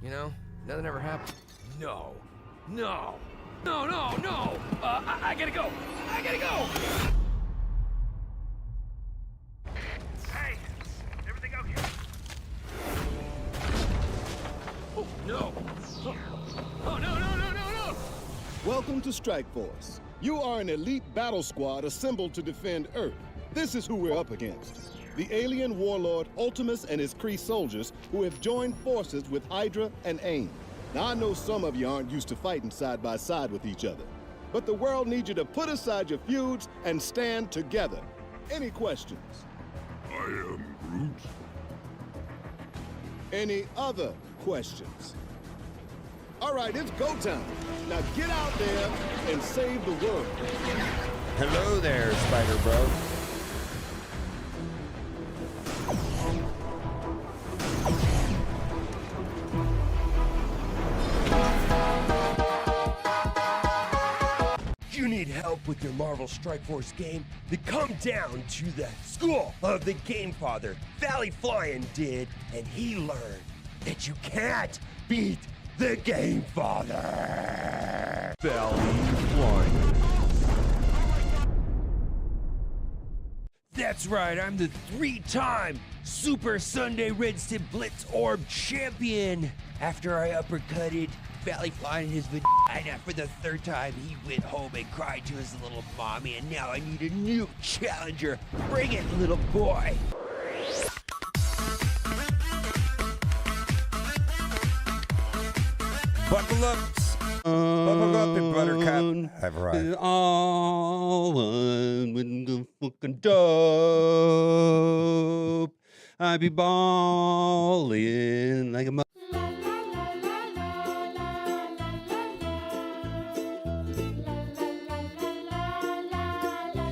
You know, nothing ever happened. No. No. No, no, no! I gotta go! I gotta go! Hey! Everything okay? Oh, no! Oh, no, no, no, no, no! Welcome to Strike Force. You are an elite battle squad assembled to defend Earth. This is who we're up against. The alien warlord Ultimus and his Kree soldiers who have joined forces with Hydra and AIM. Now, I know some of you aren't used to fighting side by side with each other, but the world needs you to put aside your feuds and stand together. Any questions? I am Groot. Any other questions? All right, it's go time. Now get out there and save the world. Hello there, Spider Bro. You need help with your Marvel Strike Force game? Then come down to the school of the Game Father. Valley Flying did, and he learned that you can't beat the Game Father. Valley Flying. That's right, I'm the 3-time Super Sunday Red Stip Blitz Orb champion. After I uppercutted Valley Flying in his vagina for the 3rd time, he went home and cried to his little mommy, and now I need a new challenger. Bring it, little boy. Buckle up. Buckle up and Buttercup. I've arrived. All one with the fucking dope. I be ballin' like a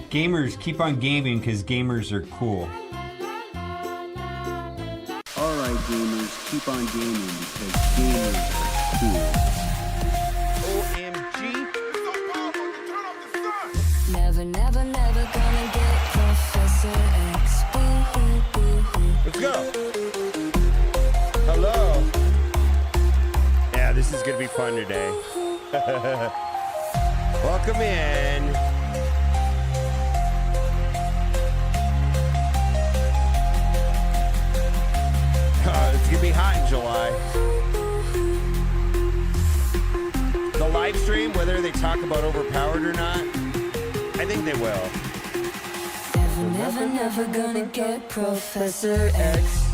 Gamers, keep on gaming because gamers are cool. Alright gamers, keep on gaming because gamers are cool. OMG. Never, never, never gonna get Professor X. Ooh, ooh, ooh, ooh. Let's go. Hello. Yeah, this is gonna be fun today. Welcome in. It's gonna be hot in July. The live stream, whether they talk about Overpowered or not, I think they will. Never, never, never gonna get Professor X.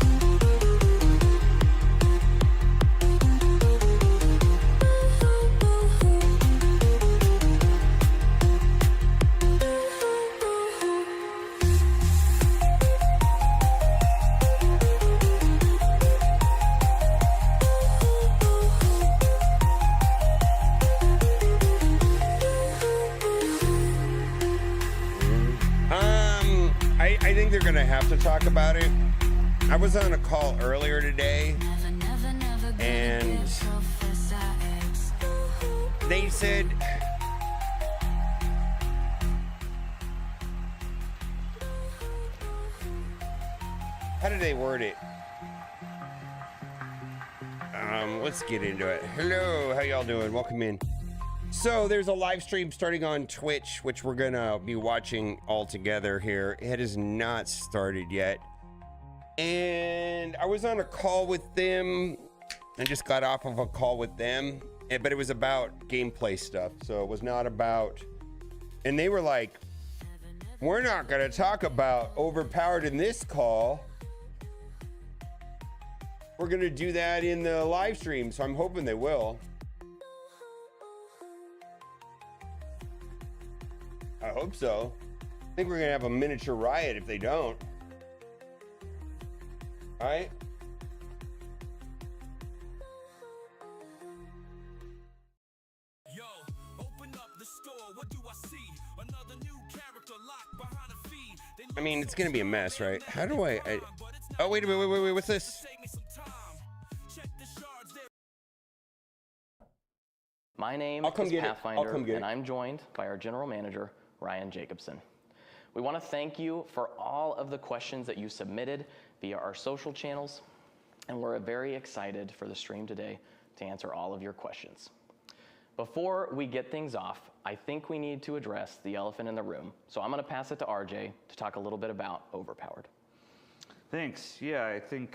I think they're gonna have to talk about it. I was on a call earlier today, and they said how did they word it? Let's get into it. Hello, how y'all doing? Welcome in. So there's a live stream starting on Twitch, which we're gonna be watching all together here. It has not started yet. And I was on a call with them. I just got off of a call with them, but it was about gameplay stuff. So it was not about, and they were like, we're not gonna talk about Overpowered in this call. We're gonna do that in the live stream. So I'm hoping they will. I hope so. I think we're gonna have a miniature riot if they don't. All right. Yo, open up the store. What do I see? Another new character locked behind a feed. I mean, it's gonna be a mess, right? How do I oh, wait a minute, wait, what's this? My name is Pathfinder, and I'm joined by our general manager, Ryan Jacobson. We want to thank you for all of the questions that you submitted via our social channels. and we're very excited for the stream today to answer all of your questions. Before we get things off, I think we need to address the elephant in the room. So I'm going to pass it to RJ to talk a little bit about Overpowered. Thanks. Yeah, I think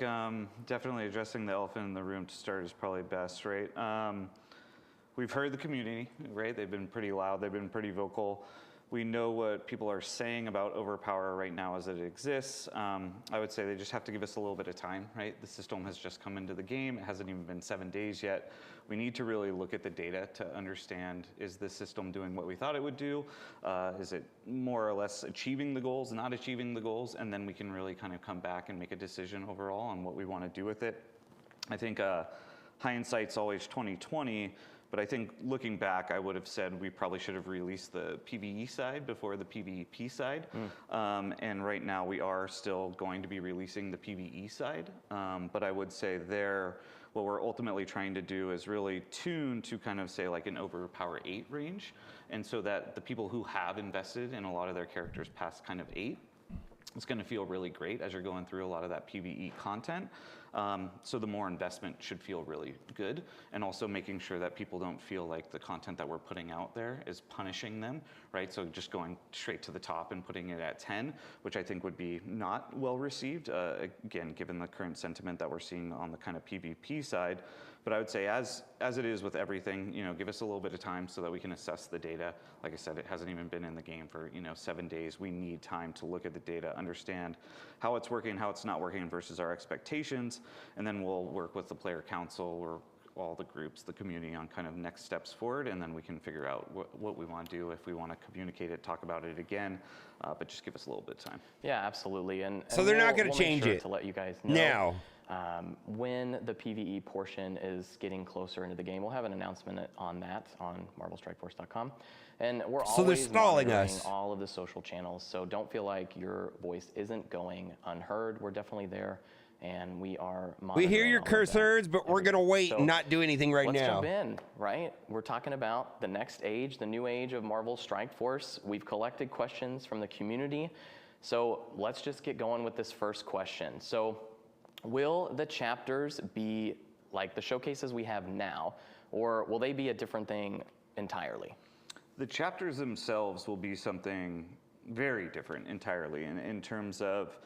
definitely addressing the elephant in the room to start is probably best, right? We've heard the community, right? They've been pretty loud, they've been pretty vocal. We know what people are saying about Overpower right now as it exists. I would say they just have to give us a little bit of time, right? The system has just come into the game. It hasn't even been 7 days yet. We need to really look at the data to understand, is the system doing what we thought it would do? Is it more or less achieving the goals, not achieving the goals? And then we can really kind of come back and make a decision overall on what we want to do with it. I think hindsight's always 20/20. But I think looking back, I would have said we probably should have released the PvE side before the PvP side. And right now we are still going to be releasing the PvE side. But I would say there, what we're ultimately trying to do is really tune to kind of say like an Overpower 8 range. And so that the people who have invested in a lot of their characters past kind of 8, it's going to feel really great as you're going through a lot of that PvE content. So the more investment should feel really good, and also making sure that people don't feel like the content that we're putting out there is punishing them, right? So just going straight to the top and putting it at 10, which I think would be not well received, again, given the current sentiment that we're seeing on the kind of PvP side. But I would say as it is with everything, you know, give us a little bit of time so that we can assess the data. Like I said, it hasn't even been in the game for, 7 days. We need time to look at the data, understand how it's working, how it's not working versus our expectations. And then we'll work with the player council or all the groups, the community on kind of next steps forward. And then we can figure out what we want to do, if we want to communicate it, talk about it again. But just give us a little bit of time. Yeah, absolutely. And so they're not going to we'll change make sure it to let you guys know. now. When the PvE portion is getting closer into the game, we'll have an announcement on that on marvelstrikeforce.com. And we're always stalling monitoring us. all of the social channels, so don't feel like your voice isn't going unheard. We're definitely there, and we are monitoring. We hear your all of curse that. words, but we're going to wait and not do anything right Let's now. jump in, right? We're talking about the next age, the new age of Marvel Strike Force. We've collected questions from the community, so let's just get going with this first question. So, will the chapters be like the showcases we have now, or will they be a different thing entirely? The chapters themselves will be something very different entirely in terms of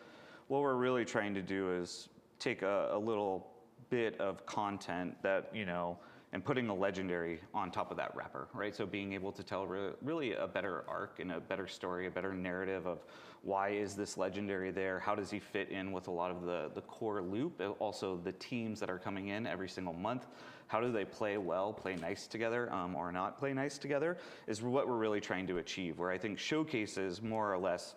what we're really trying to do is take a little bit of content that, and putting a legendary on top of that wrapper, right? So being able to tell really a better arc and a better story, a better narrative of why is this legendary there? How does he fit in with a lot of the core loop? Also the teams that are coming in every single month. How do they play well, play nice together, or not play nice together is what we're really trying to achieve, where I think showcases more or less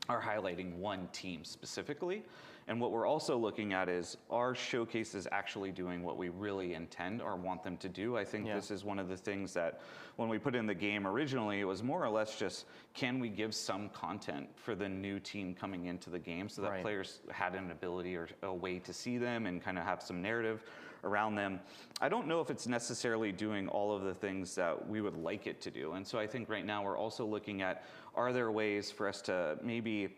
are highlighting one team specifically. And what we're also looking at is, are showcases actually doing what we really intend or want them to do? I think this is one of the things that when we put in the game originally, it was more or less just, can we give some content for the new team coming into the game so that players had an ability or a way to see them and kind of have some narrative around them. I don't know if it's necessarily doing all of the things that we would like it to do. And so I think right now we're also looking at, are there ways for us to maybe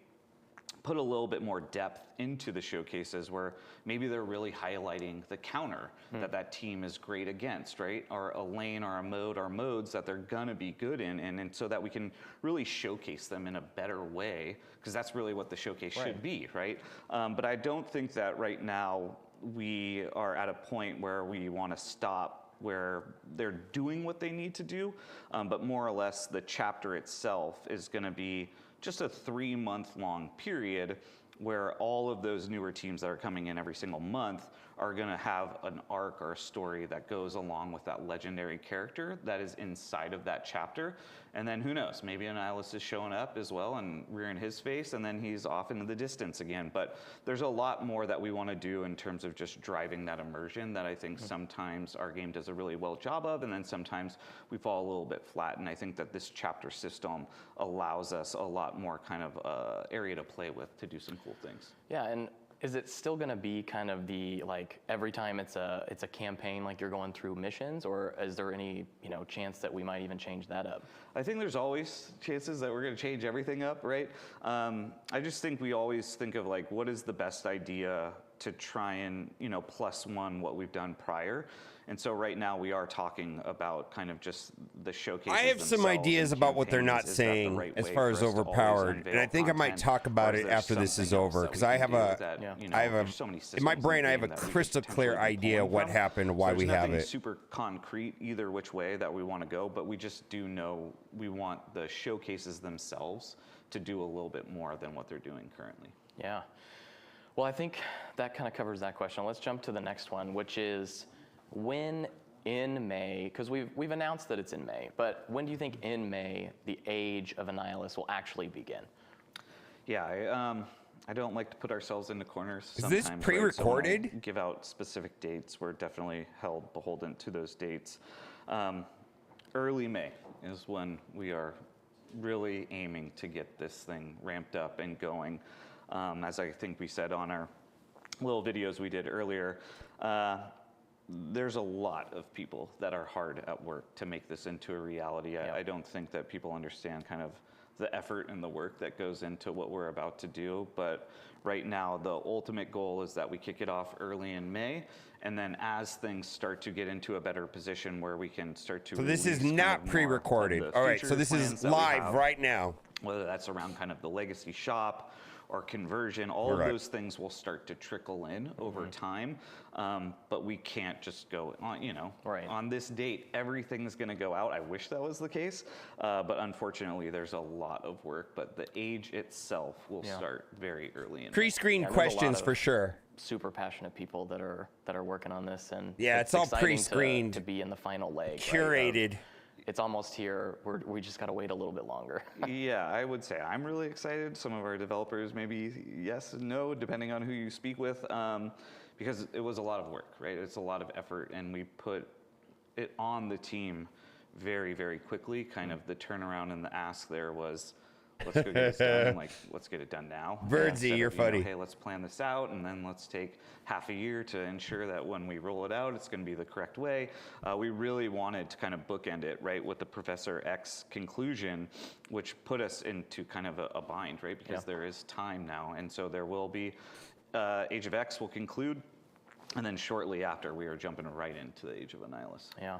put a little bit more depth into the showcases where maybe they're really highlighting the counter that team is great against, right? Or a lane or a mode or modes that they're gonna be good in, and so that we can really showcase them in a better way, because that's really what the showcase should be, right? But I don't think that right now we are at a point where we want to stop where they're doing what they need to do, but more or less the chapter itself is going to be just a 3-month-long period where all of those newer teams that are coming in every single month are going to have an arc or a story that goes along with that legendary character that is inside of that chapter. And then who knows, maybe Annihilus is showing up as well and rearing his face, and then he's off into the distance again. But there's a lot more that we want to do in terms of just driving that immersion that I think sometimes our game does a really well job of, and then sometimes we fall a little bit flat. And I think that this chapter system allows us a lot more kind of area to play with to do some cool things. Yeah, and is it still going to be kind of the, like, every time it's a campaign, like you're going through missions, or is there any chance that we might even change that up? I think there's always chances that we're going to change everything up, right? I just think we always think of, like, what is the best idea to try and, you know, +1 what we've done prior. And so right now we are talking about kind of just the showcases. I have some ideas about what they're not saying as far as overpowered, and I think I might talk about it after this is over, because I have in my brain I have a crystal clear idea what happened, why we have it. Super concrete either which way that we want to go, but we just do know we want the showcases themselves to do a little bit more than what they're doing currently. Yeah. Well, I think that kind of covers that question. Let's jump to the next one, which is when in May, because we've announced that it's in May, but when do you think in May the Age of Annihilus will actually begin? Yeah, I don't like to put ourselves into corners. Is this pre-recorded? Right? So give out specific dates. We're definitely held beholden to those dates. Early May is when we are really aiming to get this thing ramped up and going. As I think we said on our little videos we did earlier, there's a lot of people that are hard at work to make this into a reality. Yeah. I don't think that people understand kind of the effort and the work that goes into what we're about to do. But right now, the ultimate goal is that we kick it off early in May. And then as things start to get into a better position where we can start to So this is not pre-recorded. All right, so this is live right now. Whether that's around kind of the legacy shop or conversion, all of those things will start to trickle in over time. But we can't just go on, you know, on this date, everything's gonna go out. I wish that was the case, but unfortunately there's a lot of work, but the Age itself will start very early in. Pre-screen questions for sure. Super passionate people that are working on this, and it's all pre-screened to be in the final leg, curated. Right? It's almost here. We just got to wait a little bit longer. Yeah, I would say I'm really excited. Some of our developers maybe yes and no, depending on who you speak with, because it was a lot of work, right? It's a lot of effort, and we put it on the team very, very quickly. Kind of the turnaround and the ask there was, let's go get this done. Like, let's get it done now. Birdsey, you're funny. Hey, let's plan this out, and then let's take half a year to ensure that when we roll it out, it's going to be the correct way. We really wanted to kind of bookend it, right, with the Professor X conclusion, which put us into kind of a bind, right, because there is time now. And so there will be, Age of X will conclude, and then shortly after, we are jumping right into the Age of Annihilus. Yeah.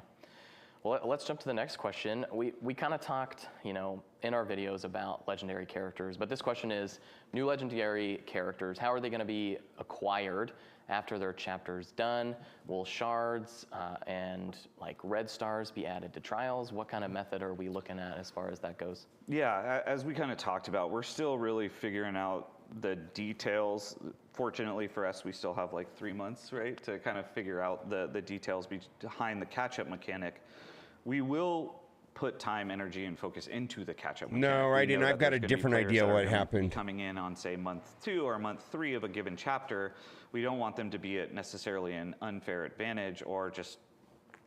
Well, let's jump to the next question. We kind of talked, you know, in our videos about legendary characters, but this question is, new legendary characters, how are they going to be acquired after their chapter's done? Will shards and like red stars be added to trials? What kind of method are we looking at as far as that goes? Yeah, as we kind of talked about, we're still really figuring out the details. Fortunately for us, we still have like 3 months, right, to kind of figure out the details behind the catch-up mechanic. We will put time, energy, and focus into the catch-up mechanic. No, right, and I've got a different idea what happened. Coming in on, say, month 2 or month 3 of a given chapter, we don't want them to be at necessarily an unfair advantage, or just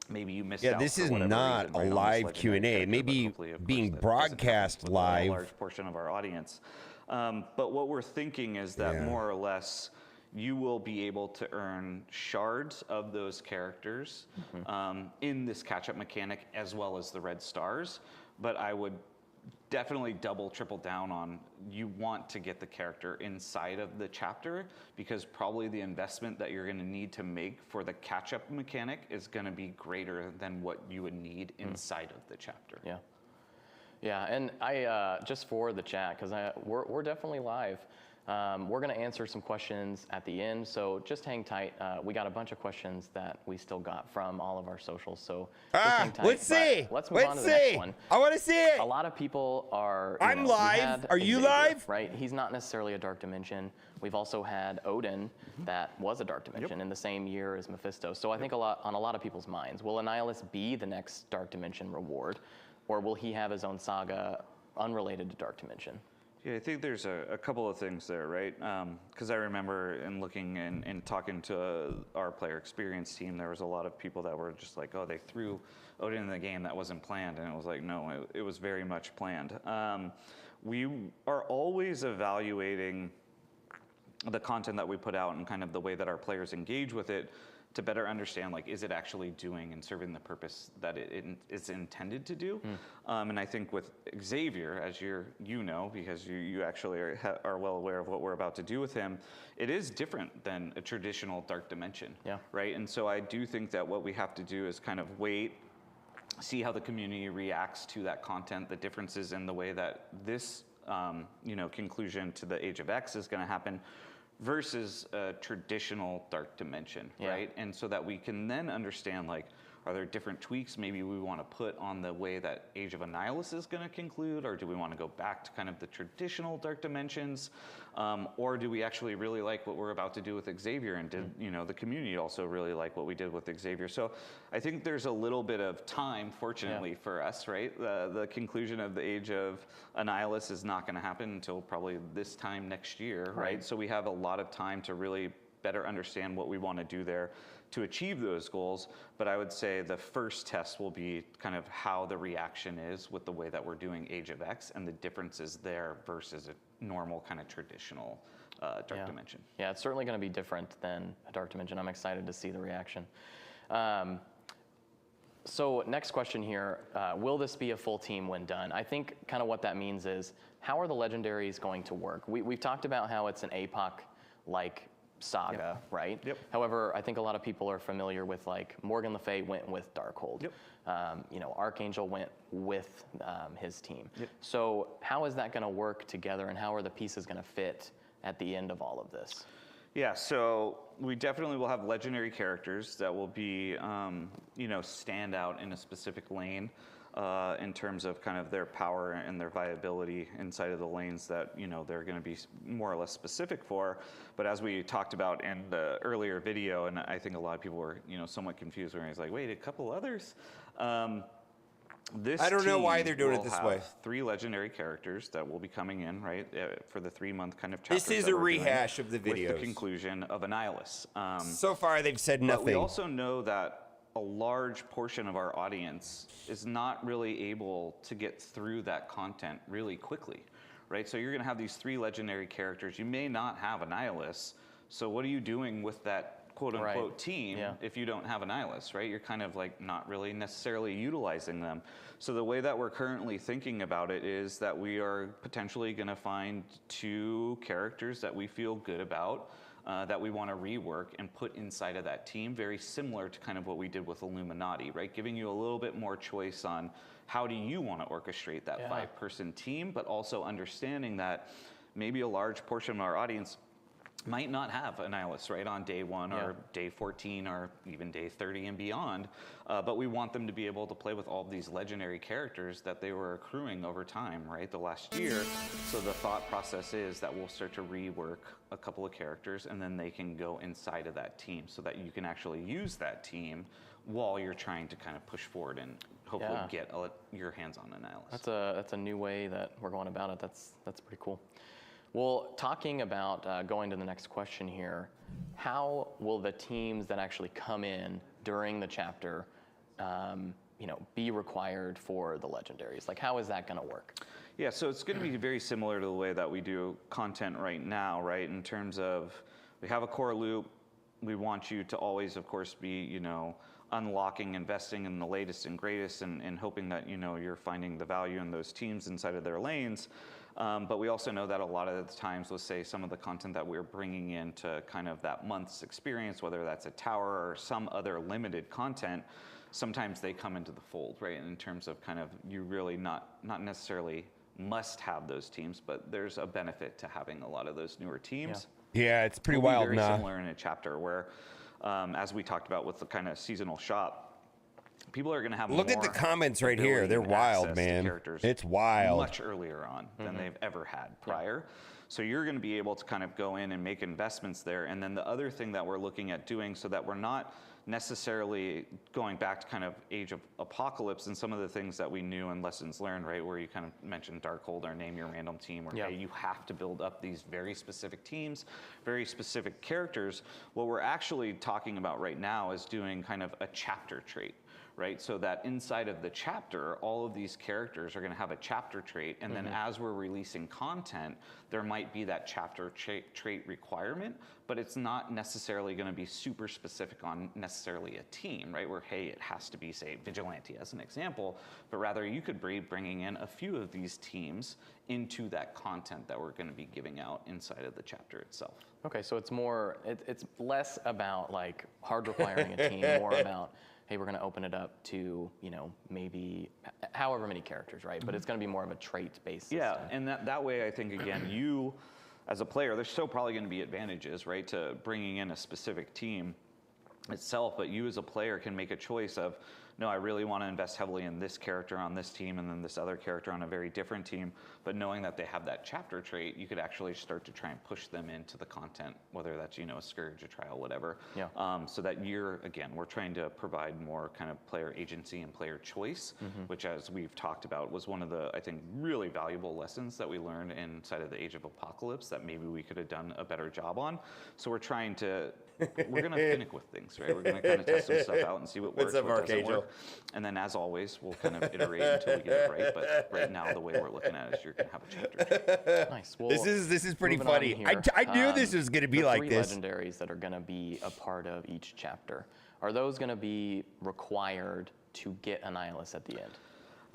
maybe you missed out. Yeah, this is not a live Q&A. Maybe being broadcast live. A large portion of our audience. But what we're thinking is that more or less you will be able to earn shards of those characters in this catch-up mechanic, as well as the red stars. But I would definitely double, triple down on, you want to get the character inside of the chapter, because probably the investment that you're going to need to make for the catch-up mechanic is going to be greater than what you would need inside of the chapter. Yeah. Yeah, and I just for the chat, because we're definitely live. We're going to answer some questions at the end, so just hang tight. We got a bunch of questions that we still got from all of our socials, so just hang tight. Let's see. Let's move on to the next one. I want to see it. A lot of people are. I'm live. Are you live? Right. He's not necessarily a Dark Dimension. We've also had Odin, that was a Dark Dimension in the same year as Mephisto. So I think on a lot of people's minds, will Annihilus be the next Dark Dimension reward, or will he have his own saga unrelated to Dark Dimension? Yeah, I think there's a couple of things there, right? Because I remember in looking and talking to our player experience team, there was a lot of people that were just like, oh, they threw Odin in the game, that wasn't planned. And it was like, no, it was very much planned. We are always evaluating the content that we put out and kind of the way that our players engage with it to better understand, like, is it actually doing and serving the purpose that it's intended to do? And I think with Xavier, as you know, because you actually are well aware of what we're about to do with him, it is different than a traditional Dark Dimension, right? And so I do think that what we have to do is kind of wait, see how the community reacts to that content, the differences in the way that this, conclusion to the Age of X is going to happen, versus a traditional Dark Dimension, right? And so that we can then understand, like, are there different tweaks maybe we want to put on the way that Age of Annihilus is going to conclude, or do we want to go back to kind of the traditional Dark Dimensions, or do we actually really like what we're about to do with Xavier, and did the community also really like what we did with Xavier? So I think there's a little bit of time, fortunately for us, right? The conclusion of the Age of Annihilus is not going to happen until probably this time next year, right? So we have a lot of time to really better understand what we want to do there to achieve those goals. But I would say the first test will be kind of how the reaction is with the way that we're doing Age of X and the differences there versus a normal kind of traditional Dark Dimension. Yeah, it's certainly going to be different than a Dark Dimension. I'm excited to see the reaction. So next question here, will this be a full team when done? I think kind of what that means is, how are the legendaries going to work? We've talked about how it's an APOC-like saga, right? However, I think a lot of people are familiar with, like, Morgan Le Fay went with Darkhold. Archangel went with his team. So how is that going to work together, and how are the pieces going to fit at the end of all of this? Yeah, so we definitely will have legendary characters that will be, stand out in a specific lane. In terms of kind of their power and their viability inside of the lanes that they're going to be more or less specific for. But as we talked about in the earlier video, and I think a lot of people were somewhat confused when he's like, wait, a couple others. I don't know why they're doing it this way. 3 legendary characters that will be coming in, right, for the 3-month kind of chapter. This is a rehash of the videos. With the conclusion of Annihilus. So far, they've said nothing. But we also know that a large portion of our audience is not really able to get through that content really quickly, right? So you're going to have these 3 legendary characters. You may not have Annihilus. So what are you doing with that quote-unquote team if you don't have Annihilus, right? You're kind of like not really necessarily utilizing them. So the way that we're currently thinking about it is that we are potentially going to find 2 characters that we feel good about, that we want to rework and put inside of that team, very similar to kind of what we did with Illuminati, right? Giving you a little bit more choice on how do you want to orchestrate that 5-person team, but also understanding that maybe a large portion of our audience might not have Annihilus, right, on day 1 or day 14 or even day 30 and beyond, but we want them to be able to play with all of these legendary characters that they were accruing over time, right, the last year. So the thought process is that we'll start to rework a couple of characters, and then they can go inside of that team so that you can actually use that team while you're trying to kind of push forward and hopefully get your hands on Annihilus. That's a new way that we're going about it. That's pretty cool. Well, talking about going to the next question here, how will the teams that actually come in during the chapter, be required for the legendaries? Like, how is that going to work? Yeah, so it's going to be very similar to the way that we do content right now, right? In terms of, we have a core loop. We want you to always, of course, be, unlocking, investing in the latest and greatest, and hoping that, you're finding the value in those teams inside of their lanes. But we also know that a lot of the times, let's say some of the content that we're bringing into kind of that month's experience, whether that's a tower or some other limited content, sometimes they come into the fold, right? In terms of kind of, you really not necessarily must have those teams, but there's a benefit to having a lot of those newer teams. Yeah, it's pretty wild very now. Similar in a chapter where, as we talked about with the kind of seasonal shop, people are going to have Look more at the comments right here. They're wild, man. It's wild. Much earlier on than they've ever had prior. So you're going to be able to kind of go in and make investments there. And then the other thing that we're looking at doing so that we're not necessarily going back to kind of Age of Apocalypse and some of the things that we knew and lessons learned, right? Where you kind of mentioned Darkhold or name your random team, where hey, you have to build up these very specific teams, very specific characters. What we're actually talking about right now is doing kind of a chapter trait, right? So that inside of the chapter, all of these characters are going to have a chapter trait, and then as we're releasing content, there might be that chapter trait requirement, but it's not necessarily going to be super specific on necessarily a team, right? Where, hey, it has to be, say, Vigilante as an example, but rather you could be bringing in a few of these teams into that content that we're going to be giving out inside of the chapter itself. Okay, so it's more, it's less about like hard requiring a team, more about, hey, we're going to open it up to, you know, maybe however many characters, right? But it's going to be more of a trait-based system. Yeah, and that way, I think, again, you, as a player, there's still probably going to be advantages, right, to bringing in a specific team itself, but you as a player can make a choice of, no, I really want to invest heavily in this character on this team and then this other character on a very different team, but knowing that they have that chapter trait, you could actually start to try and push them into the content, whether that's, you know, a Scourge, a Trial, whatever. Yeah. So that again, we're trying to provide more kind of player agency and player choice, which, as we've talked about, was one of the, I think, really valuable lessons that we learned inside of the Age of Apocalypse that maybe we could have done a better job on. So we're trying to, we're going to finick with things, right? We're going to kind of test some stuff out and see what works, what doesn't work. And then, as always, we'll kind of iterate until we get it right. But right now, the way we're looking at it is you're going to have a chapter. Nice. Well, this is pretty funny. I knew this was going to be like this. The 3 legendaries that are going to be a part of each chapter, are those going to be required to get Annihilus at the end?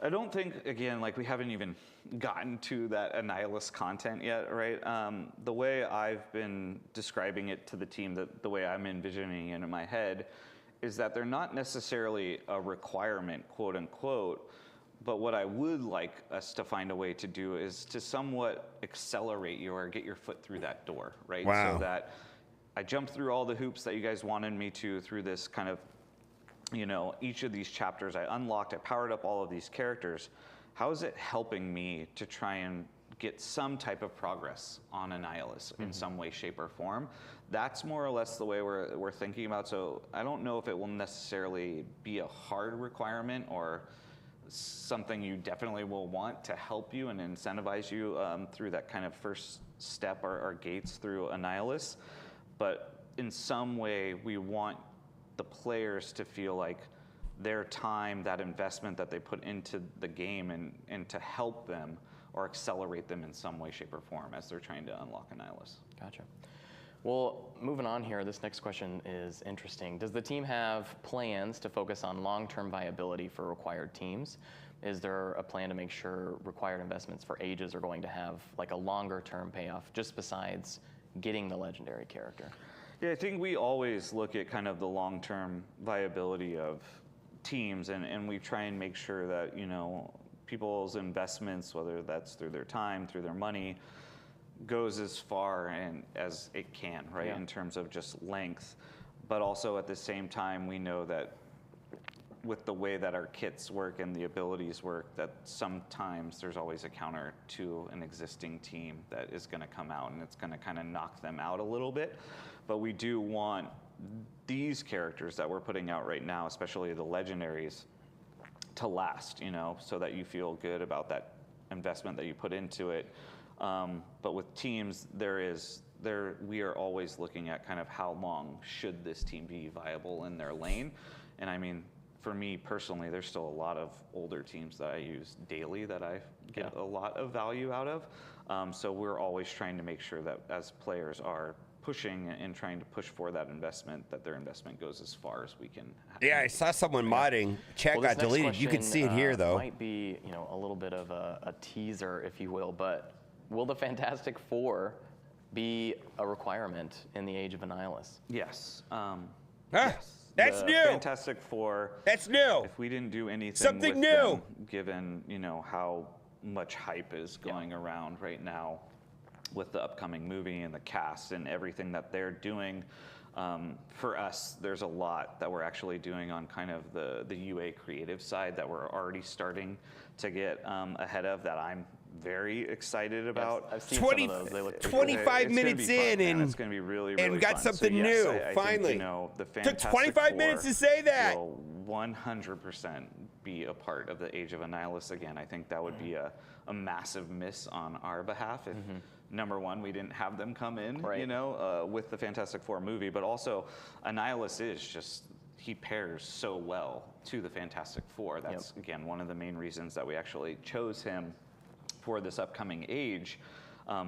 I don't think, again, like we haven't even gotten to that Annihilus content yet, right? The way I've been describing it to the team, the way I'm envisioning it in my head, is that they're not necessarily a requirement, quote unquote, but what I would like us to find a way to do is to somewhat accelerate you or get your foot through that door, right? Wow. So that I jumped through all the hoops that you guys wanted me to through this kind of, you know, each of these chapters I unlocked, I powered up all of these characters. How is it helping me to try and get some type of progress on Annihilus in some way, shape, or form? That's more or less the way we're thinking about. So I don't know if it will necessarily be a hard requirement or something you definitely will want to help you and incentivize you through that kind of first step or gates through Annihilus. But in some way, we want the players to feel like their time, that investment that they put into the game and to help them or accelerate them in some way, shape, or form as they're trying to unlock Annihilus. Gotcha. Well, moving on here, this next question is interesting. Does the team have plans to focus on long-term viability for required teams? Is there a plan to make sure required investments for ages are going to have like a longer-term payoff, just besides getting the legendary character? Yeah, I think we always look at kind of the long-term viability of teams, and we try and make sure that, you know, people's investments, whether that's through their time, through their money, goes as far and as it can, right, in terms of just length. But also at the same time, we know that with the way that our kits work and the abilities work, that sometimes there's always a counter to an existing team that is going to come out, and it's going to kind of knock them out a little bit. But we do want these characters that we're putting out right now, especially the legendaries, to last, you know, so that you feel good about that investment that you put into it. But with teams, we are always looking at kind of how long should this team be viable in their lane. And I mean, for me personally, there's still a lot of older teams that I use daily that I get a lot of value out of. So we're always trying to make sure that as players are pushing and trying to push for that investment, that their investment goes as far as we can. Yeah, I saw someone modding. Chat got deleted. You can see it here, though. Might be, you know, a little bit of a teaser, if you will, but will the Fantastic Four be a requirement in the Age of Annihilus? Yes. Yes. That's new. Fantastic Four. That's new. If we didn't do anything Something with new. them, given, you know, how much hype is going around right now with the upcoming movie and the cast and everything that they're doing, for us, there's a lot that we're actually doing on kind of the UA creative side that we're already starting to get ahead of, that I'm very excited about. I've seen 20 some of those. They look 25 minutes in and it's going to be really, really and got fun. something so, yes, new, I finally. think, you know, the Took Fantastic 25 Four minutes to say that. will 100% be a part of the Age of Annihilus again. I think that would be a massive miss on our behalf if, number one, we didn't have them come in, you know, with the Fantastic Four movie, but also Annihilus is just, he pairs so well to the Fantastic Four. That's, again, one of the main reasons that we actually chose him for this upcoming age.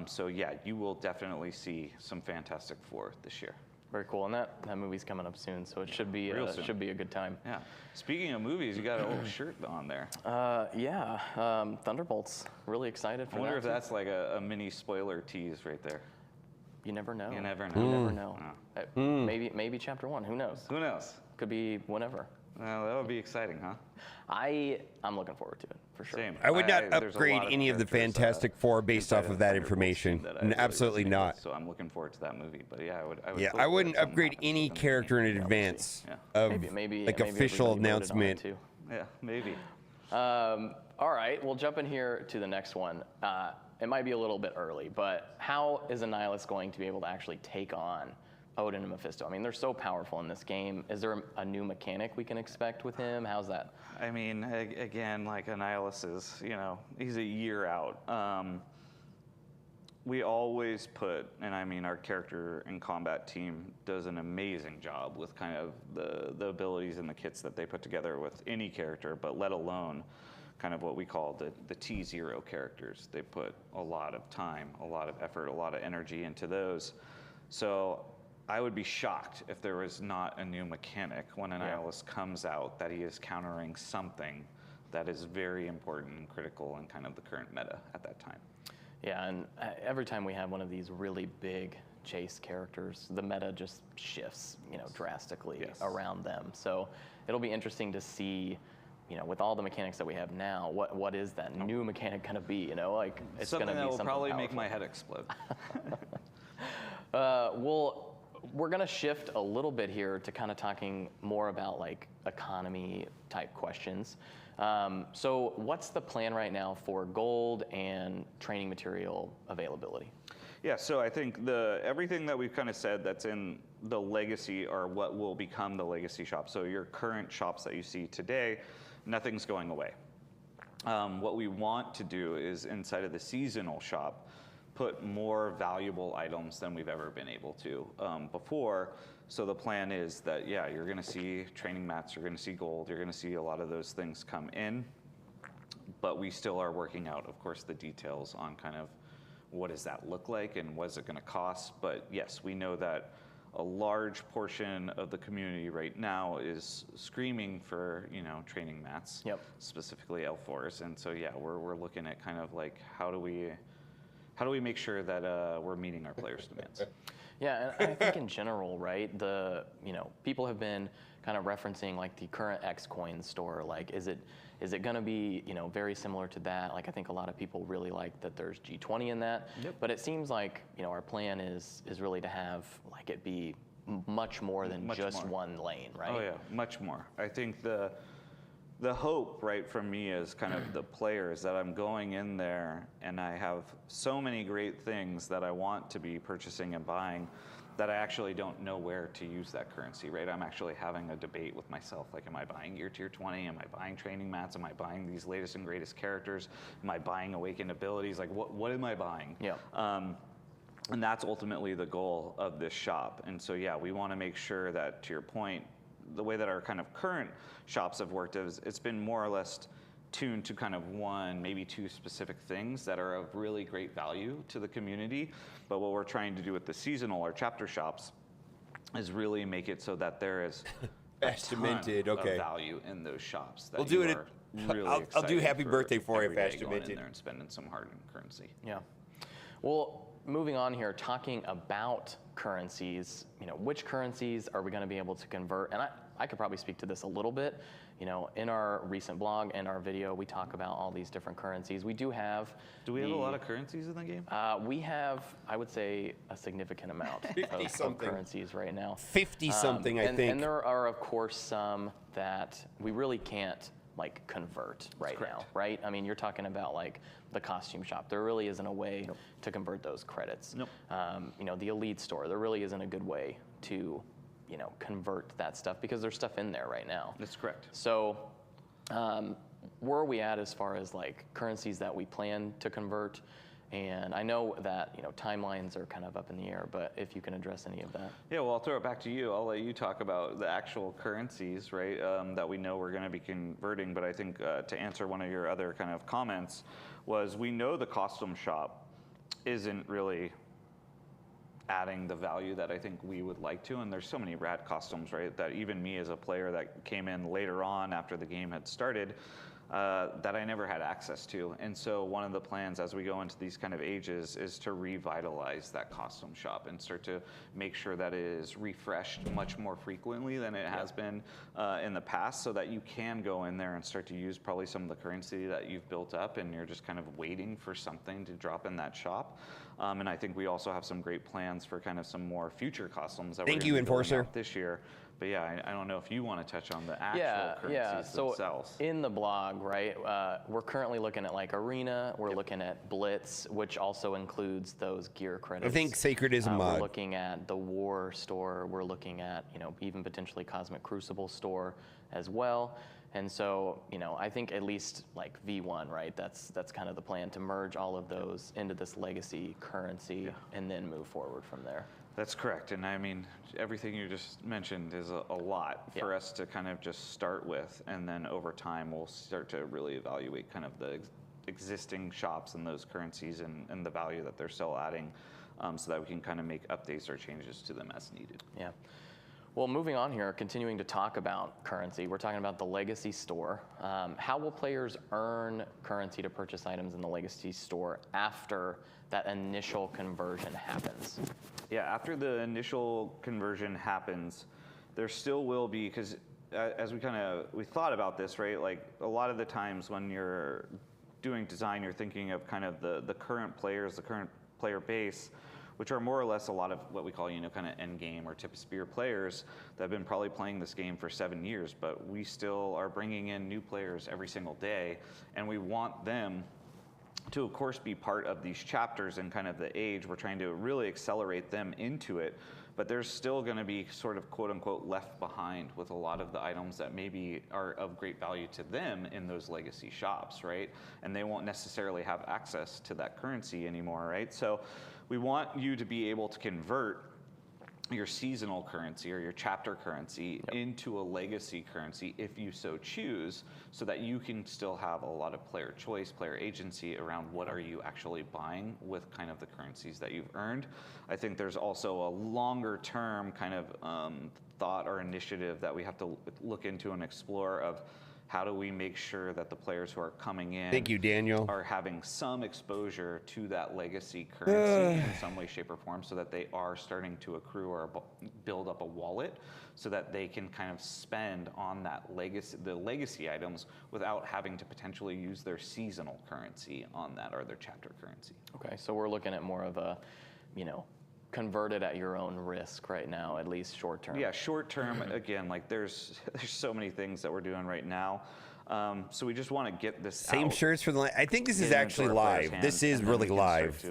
So yeah, you will definitely see some Fantastic Four this year. Very cool, and that movie's coming up soon, so it should be should be a good time. Yeah. Speaking of movies, you got a little shirt on there. Yeah, Thunderbolts. Really excited for that. I wonder if too. that's like a mini spoiler tease right there. You never know. You never know. You never know. Maybe chapter 1. Who knows? Who knows? Could be whenever. Well, that would be exciting, huh? I'm looking forward to it for sure. Same. I would not there's a upgrade lot any of the characters, Fantastic Four based inside off of the that Thunderbolts information. team that I really Absolutely resonate not. with, so I'm looking forward to that movie. But yeah, I would Yeah, hope I that wouldn't something upgrade happens any within the character in game. advance Yeah. of Maybe like maybe official everybody voted on it announcement. too. Yeah, maybe. All right, we'll jump in here to the next one. It might be a little bit early, but how is Annihilus going to be able to actually take on Odin and Mephisto? I mean, they're so powerful in this game. Is there a new mechanic we can expect with him? How's that? I mean, again, like Annihilus is, you know, he's a year out. We always put, and I mean, our character and combat team does an amazing job with kind of the abilities and the kits that they put together with any character, but let alone kind of what we call the T0 characters. They put a lot of time, a lot of effort, a lot of energy into those. So I would be shocked if there was not a new mechanic when Annihilus comes out that he is countering something that is very important and critical in kind of the current meta at that time. Yeah, and every time we have one of these really big chase characters, the meta just shifts, you know, drastically around them. So it'll be interesting to see, you know, with all the mechanics that we have now, what is that new mechanic going to be? You know, like it's going to be that will something probably powerful. make my head explode. Well, we're going to shift a little bit here to kind of talking more about like economy type questions. So what's the plan right now for gold and training material availability? Yeah, so I think everything that we've kind of said that's in the legacy or what will become the legacy shop. So your current shops that you see today, nothing's going away. What we want to do is inside of the seasonal shop, put more valuable items than we've ever been able to before. So the plan is that, yeah, you're going to see training mats, you're going to see gold, you're going to see a lot of those things come in. But we still are working out, of course, the details on kind of what does that look like and what is it going to cost. But yes, we know that a large portion of the community right now is screaming for, you know, training mats, specifically L4s. And so, yeah, we're looking at kind of like how do we make sure that we're meeting our players' demands? Yeah, and I think in general, right, people have been kind of referencing like the current X-Coin store. Like, is it going to be, you know, very similar to that? Like, I think a lot of people really like that there's G20 in that. But it seems like, you know, our plan is really to have like it be much more than just one lane, right? Oh yeah, much more. I think the hope, right, from me as kind of the player is that I'm going in there and I have so many great things that I want to be purchasing and buying that I actually don't know where to use that currency, right? I'm actually having a debate with myself, like, am I buying gear tier 20? Am I buying training mats? Am I buying these latest and greatest characters? Am I buying awakened abilities? Like, what am I buying? Yeah. And that's ultimately the goal of this shop. And so, yeah, we want to make sure that, to your point, the way that our kind of current shops have worked is it's been more or less tuned to kind of one, maybe two specific things that are of really great value to the community. But what we're trying to do with the seasonal or chapter shops is really make it so that there is a ton of value in those shops. That we'll do it. Really I'll do happy birthday for you, Fast going in Minted. there and spending some hard-earned currency. Yeah. Well, moving on here, talking about currencies, you know, which currencies are we going to be able to convert? And I could probably speak to this a little bit. You know, in our recent blog and our video, we talk about all these different currencies. We do have. Do we have a lot of currencies in the game? We have, I would say, a significant amount of currencies right now. 50-something, I think. And there are, of course, some that we really can't like convert right now, right? I mean, you're talking about like the costume shop. There really isn't a way to convert those credits. You know, the Elite store, there really isn't a good way to, you know, convert that stuff because there's stuff in there right now. That's correct. So where are we at as far as like currencies that we plan to convert? And I know that, you know, timelines are kind of up in the air, but if you can address any of that. Yeah, well, I'll throw it back to you. I'll let you talk about the actual currencies, right, that we know we're going to be converting. But I think to answer one of your other kind of comments was we know the costume shop isn't really adding the value that I think we would like to. And there's so many rad costumes, right, that even me as a player that came in later on after the game had started, that I never had access to. And so one of the plans as we go into these kind of ages is to revitalize that costume shop and start to make sure that it is refreshed much more frequently than it has been in the past, so that you can go in there and start to use probably some of the currency that you've built up and you're just kind of waiting for something to drop in that shop. And I think we also have some great plans for kind of some more future costumes that we're gonna be building out this year. But yeah, I don't know if you want to touch on the actual currencies themselves. So in the blog, right, we're currently looking at like Arena, we're looking at Blitz, which also includes those gear credits. I think Sacred is a mod. We're looking at the War store, we're looking at, you know, even potentially Cosmic Crucible store as well. And so, you know, I think at least like V1, right, that's kind of the plan, to merge all of those into this legacy currency and then move forward from there. That's correct. And I mean, everything you just mentioned is a lot for us to kind of just start with. And then over time, we'll start to really evaluate kind of the existing shops and those currencies and the value that they're still adding, so that we can kind of make updates or changes to them as needed. Yeah. Well, moving on here, continuing to talk about currency, we're talking about the Legacy Store. How will players earn currency to purchase items in the Legacy Store after that initial conversion happens? Yeah, after the initial conversion happens, there still will be, because as we thought about this, right, like a lot of the times when you're doing design, you're thinking of kind of the current players, the current player base, which are more or less a lot of what we call, you know, kind of end game or tip of spear players that have been probably playing this game for 7 years, but we still are bringing in new players every single day, and we want them to, of course, be part of these chapters and kind of the age. We're trying to really accelerate them into it, but there's still going to be sort of quote unquote left behind with a lot of the items that maybe are of great value to them in those legacy shops, right? And they won't necessarily have access to that currency anymore, right? So we want you to be able to convert your seasonal currency or your chapter currency into a legacy currency if you so choose, so that you can still have a lot of player choice, player agency around what are you actually buying with kind of the currencies that you've earned. I think there's also a longer term kind of thought or initiative that we have to look into and explore of how do we make sure that the players who are coming in, thank you, Daniel, are having some exposure to that legacy currency in some way, shape, or form, so that they are starting to accrue or build up a wallet, so that they can kind of spend on that the legacy items without having to potentially use their seasonal currency on that or their chapter currency. Okay, so we're looking at more of a, you know, convert it at your own risk right now, at least short term. Yeah, short term, again, like there's so many things that we're doing right now. So we just want to get this same out, shirts for the I think this is actually live. This is really live.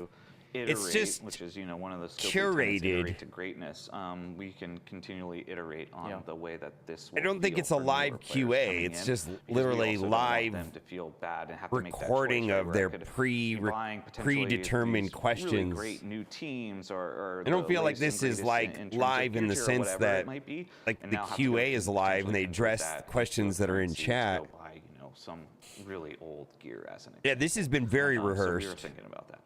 It's just which is, you know, one of those curated to greatness. We can continually iterate on the way that this will I don't think it's a live QA. It's just literally live them to feel bad and have recording to make that choice, of their predetermined questions. Really great new teams or I don't feel like this is like live in the sense that like the QA is live and they address questions that are in chat. You know, some really old gear as an example. Yeah, this has been very rehearsed. So we were thinking about that.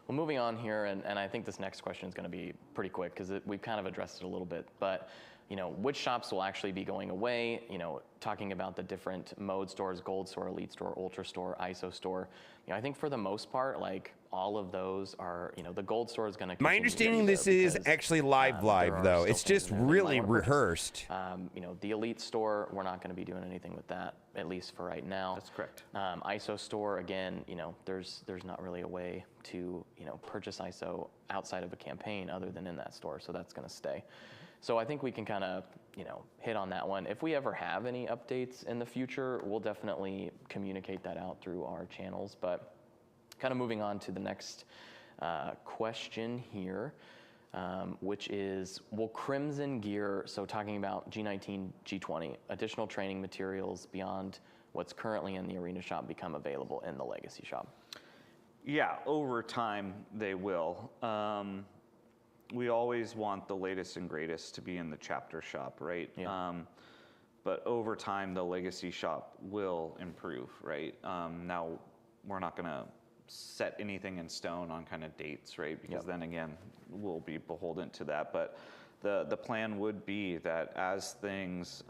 Well, moving on here, and I think this next question is going to be pretty quick because we've kind of addressed it a little bit, but you know, which shops will actually be going away, you know, talking about the different mode stores, gold store, elite store, ultra store, ISO store. You know, I think for the most part, like all of those are, you know, the gold store is going to My understanding this is actually live though. It's just really rehearsed. You know, the elite store, we're not going to be doing anything with that, at least for right now. That's correct. ISO store, again, you know, there's not really a way to, you know, purchase ISO outside of a campaign other than in that store, so that's going to stay. So I think we can kind of, hit on that one. If we ever have any updates in the future, we'll definitely communicate that out through our channels. But kind of moving on to the next question here, which is, will Crimson Gear, so talking about G19, G20, additional training materials beyond what's currently in the Arena shop become available in the Legacy shop? Yeah, over time they will. We always want the latest and greatest to be in the chapter shop, right? Yeah. But over time, the Legacy shop will improve, right? Now, we're not going to set anything in stone on kind of dates, right? Because then again, we'll be beholden to that. But the plan would be that as things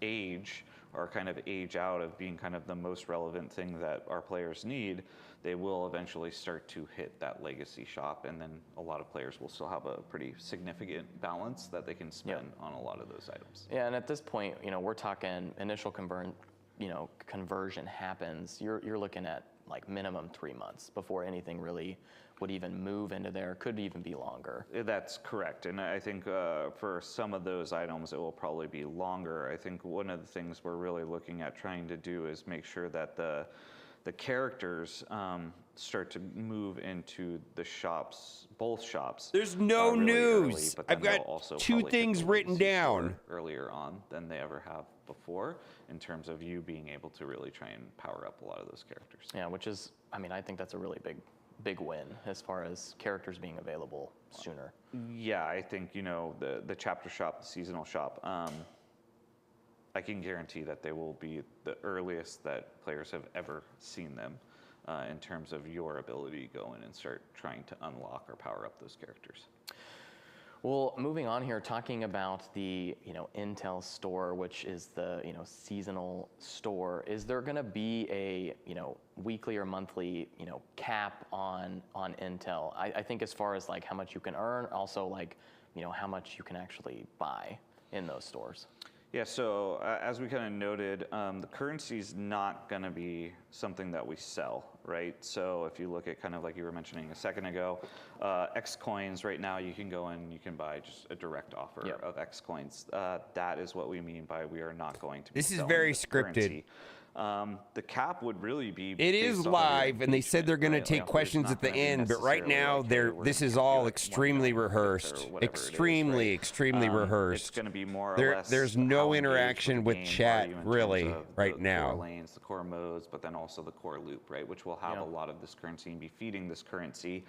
age, or kind of age out of being kind of the most relevant thing that our players need, they will eventually start to hit that Legacy shop, and then a lot of players will still have a pretty significant balance that they can spend on a lot of those items. Yeah, and at this point, we're talking initial conversion happens. You're looking at like minimum 3 months before anything really would even move into there. Could even be longer. That's correct, and I think for some of those items, it will probably be longer. I think one of the things we're really looking at trying to do is make sure that the characters start to move into the shops, both shops. There's no really news. Early, I've got also 2 things written down earlier on than they ever have before, in terms of you being able to really try and power up a lot of those characters. Yeah, which is, I think that's a really big win as far as characters being available sooner. Yeah, I think, the chapter shop, the seasonal shop, I can guarantee that they will be the earliest that players have ever seen them in terms of your ability to go in and start trying to unlock or power up those characters. Well, moving on here, talking about the Intel store, which is the seasonal store. Is there going to be a weekly or monthly cap on Intel? I think as far as like how much you can earn, also like how much you can actually buy in those stores. Yeah, so as we kind of noted, the currency is not going to be something that we sell, right? So if you look at kind of like you were mentioning a second ago, X coins right now, you can go in, you can buy just a direct offer of X coins. That is what we mean by we are not going to be This is selling very the scripted. currency. The cap would really be. It is live, and they said they're going to take questions at the end, but right now, this is all extremely rehearsed. Extremely rehearsed. It's going to be more or less. There's no interaction with chat, really, the right now. Core lanes, the core modes, but then also the core loop, right, which will have a lot of this currency and be feeding this currency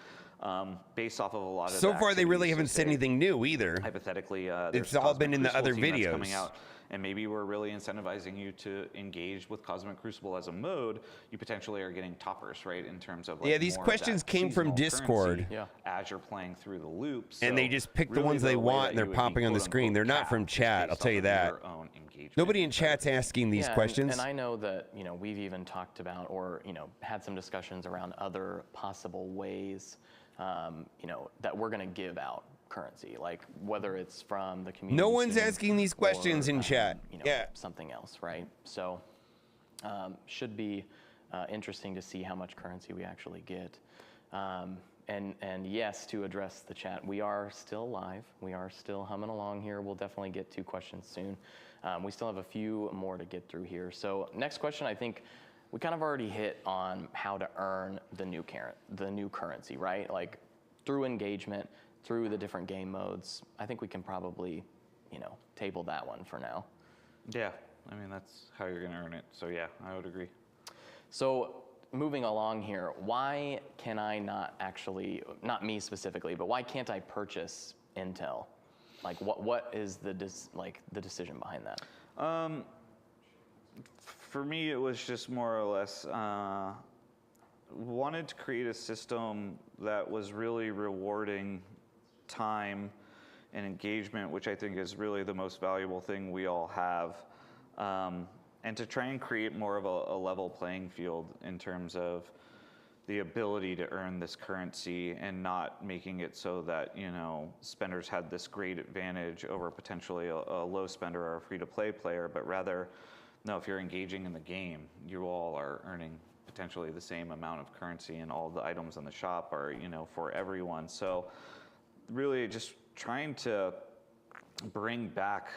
based off of a lot of. So far, they really haven't said anything new either. Hypothetically, it's all been in the other videos. Coming out. And maybe we're really incentivizing you to engage with Cosmic Crucible as a mode. You potentially are getting toppers, right, in terms of like these more questions of that came from seasonal Discord. currency as you're playing through the loops. And they just pick the ones they want, and they're popping on the screen. They're not from chat, I'll tell you that. Nobody in chat's asking these questions. And I know that we've even talked about or had some discussions around other possible ways that we're going to give out currency, like whether it's from the community. No one's asking these questions in chat. Something else, right? So should be interesting to see how much currency we actually get. And yes, to address the chat, we are still live. We are still humming along here. We'll definitely get to questions soon. We still have a few more to get through here. So next question, I think we kind of already hit on how to earn the new currency, right? Like through engagement, through the different game modes. I think we can probably, table that one for now. Yeah, that's how you're going to earn it. So yeah, I would agree. So moving along here, why can I not actually, not me specifically, but why can't I purchase Intel? Like what is the decision behind that? For me, it was just more or less wanted to create a system that was really rewarding time and engagement, which I think is really the most valuable thing we all have, and to try and create more of a level playing field in terms of the ability to earn this currency and not making it so that spenders had this great advantage over potentially a low spender or a free-to-play player, but rather, no, if you're engaging in the game, you all are earning potentially the same amount of currency, and all the items in the shop are for everyone. So really just trying to bring back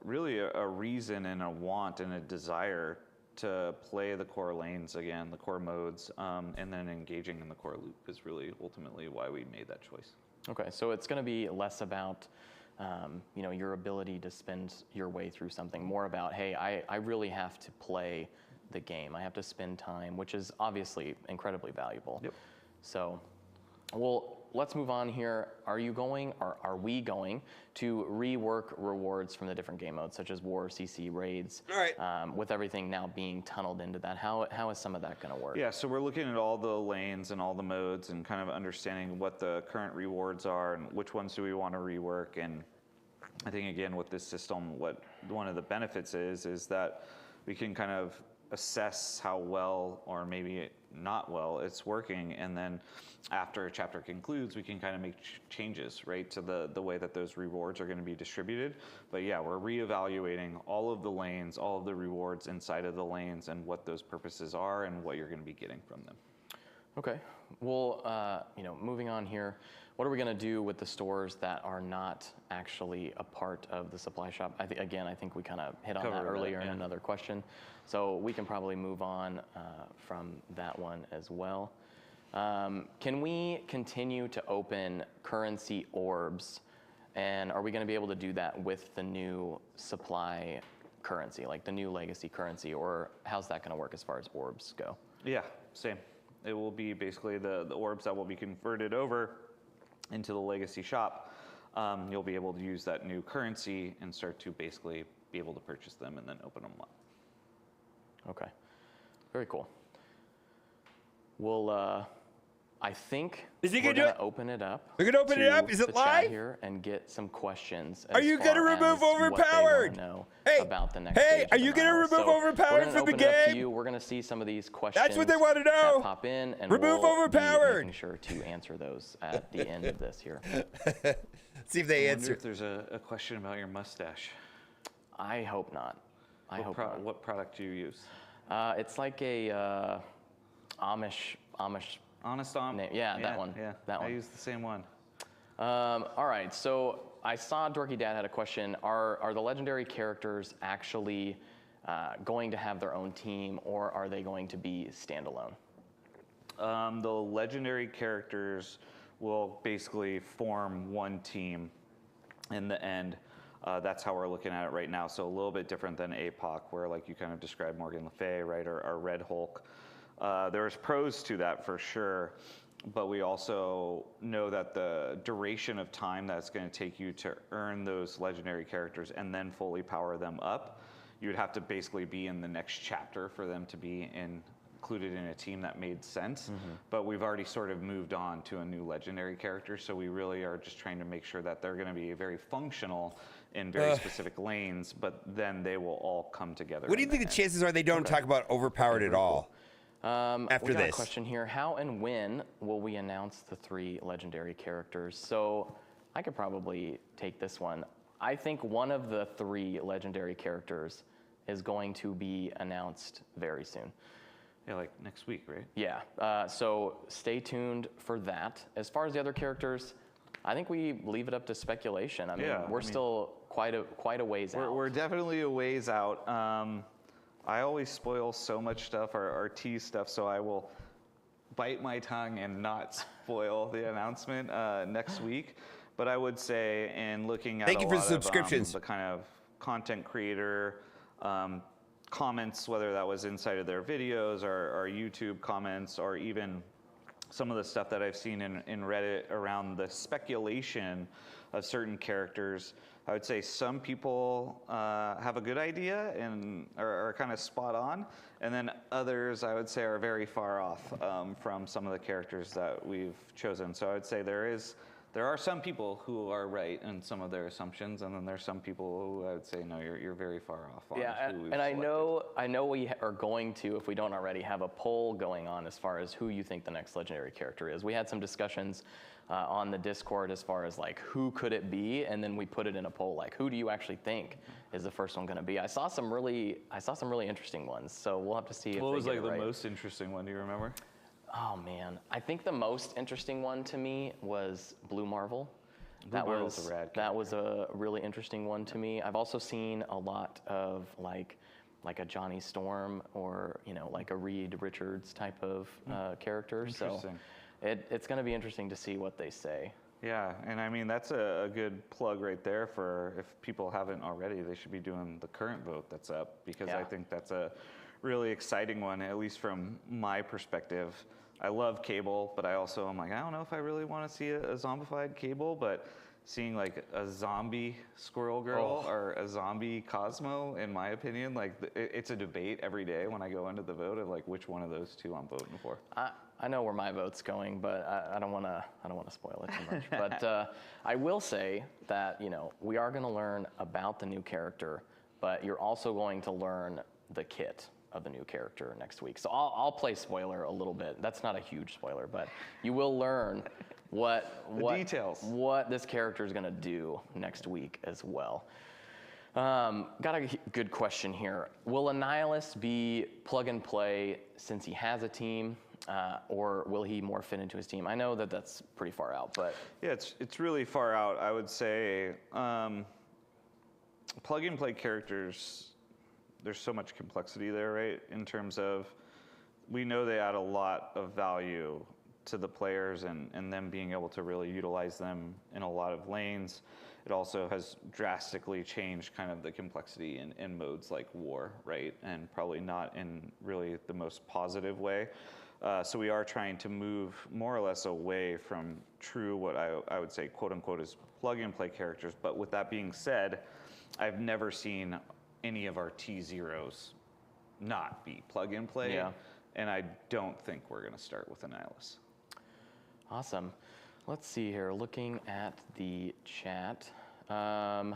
really a reason and a want and a desire to play the core lanes again, the core modes, and then engaging in the core loop is really ultimately why we made that choice. Okay, so it's going to be less about your ability to spend your way through something, more about, hey, I really have to play the game. I have to spend time, which is obviously incredibly valuable. Yep. So, well, let's move on here. Are we going to rework rewards from the different game modes, such as War, CC, Raids? All right. With everything now being tunneled into that, how is some of that going to work? Yeah, so we're looking at all the lanes and all the modes and kind of understanding what the current rewards are and which ones do we want to rework. And I think, again, with this system, what one of the benefits is that we can kind of assess how well or maybe not well it's working, and then after a chapter concludes we can kind of make changes, right, to the way that those rewards are going to be distributed. But yeah, we're reevaluating all of the lanes, all of the rewards inside of the lanes, and what those purposes are and what you're going to be getting from them. Okay, well, moving on here, what are we going to do with the stores that are not actually a part of the supply shop? I think we kind of hit on that earlier in another question, so we can probably move on from that one as well. Can we continue to open currency orbs, and are we going to be able to do that with the new supply currency, like the new legacy currency, or how's that going to work as far as orbs go? Yeah, same. It will be basically the orbs that will be converted over into the legacy shop. You'll be able to use that new currency and start to basically be able to purchase them and then open them up. Okay, very cool. We'll, I think we're gonna open it up. We're gonna open it up? Is it live? Chat here and get some questions. Are you gonna remove Overpowered? Hey, about the next hey, are you gonna remove Overpowered from the game? We're gonna see some of these questions. That's what they want to know. Pop in and remove Overpowered. Be making sure to answer those at the end of this here. See if they I answer. If there's a question about your mustache. I hope not. I hope not. What product do you use? It's like a Amish. Honest Om? Yeah, that one. Yeah, that one. I use the same one. All right, so I saw Dorky Dad had a question. Are the legendary characters actually going to have their own team, or are they going to be standalone? The legendary characters will basically form one team in the end. That's how we're looking at it right now. So a little bit different than APOC, where like you kind of described Morgan Le Fay, right, or Red Hulk. There's pros to that for sure, but we also know that the duration of time that's going to take you to earn those legendary characters and then fully power them up, you would have to basically be in the next chapter for them to be included in a team that made sense. Mm-hmm. But we've already sort of moved on to a new legendary character, so we really are just trying to make sure that they're going to be very functional in very specific lanes, but then they will all come together. What do you think the chances are they don't talk about Overpowered at all? After we got this. A question here. How and when will we announce the 3 legendary characters? So I could probably take this one. I think one of the 3 legendary characters is going to be announced very soon. Yeah, like next week, right? Yeah, so stay tuned for that. As far as the other characters, I think we leave it up to speculation. I mean, we're still quite a ways out. We're definitely a ways out. I always spoil so much stuff, or tease stuff, so I will bite my tongue and not spoil the announcement next week. But I would say, in looking at Thank you for the subscriptions. The kind of content creator comments, whether that was inside of their videos or YouTube comments, or even some of the stuff that I've seen in Reddit around the speculation of certain characters, I would say some people have a good idea and are kind of spot on, and then others I would say are very far off from some of the characters that we've chosen. So I would say there are some people who are right in some of their assumptions, and then there's some people who I would say, no, you're very far off on who we've and I selected. know we are going to, if we don't already, have a poll going on as far as who you think the next legendary character is. We had some discussions on the Discord as far as like who could it be, and then we put it in a poll like who do you actually think is the first one going to be. I saw some really interesting ones, so we'll have to see if what they was get like it the right. most interesting one? Do you remember? Oh man, I think the most interesting one to me was Blue Marvel. Marvel's a rad That was a really interesting one to me. I've also seen a lot of like a Johnny Storm or like a Reed Richards type of character. So it's going to be interesting to see what they say. Yeah, and I mean that's a good plug right there for if people haven't already, they should be doing the current vote that's up because I think that's a really exciting one, at least from my perspective. I love Cable, but I also am like, I don't know if I really want to see a zombified Cable, but seeing like a zombie Squirrel Girl or a zombie Cosmo, in my opinion, like it's a debate every day when I go into the vote of like which one of those two I'm voting for. I know where my vote's going, but I don't want to spoil it too much. But I will say that we are going to learn about the new character, but you're also going to learn the kit of the new character next week. So I'll play spoiler a little bit. That's not a huge spoiler, but you will learn what this character is going to do next week as well. Got a good question here. Will Annihilus be plug and play since he has a team, or will he more fit into his team? I know that that's pretty far out, but yeah, it's really far out. I would say plug and play characters. There's so much complexity there, right? In terms of, we know they add a lot of value to the players and them being able to really utilize them in a lot of lanes. It also has drastically changed kind of the complexity in modes like war, right? And probably not in really the most positive way. So we are trying to move more or less away from true, what I would say, quote unquote, is plug and play characters. But with that being said, I've never seen any of our T0s not be plug and play. Yeah. And I don't think we're going to start with Annihilus. Awesome. Let's see here. Looking at the chat. Have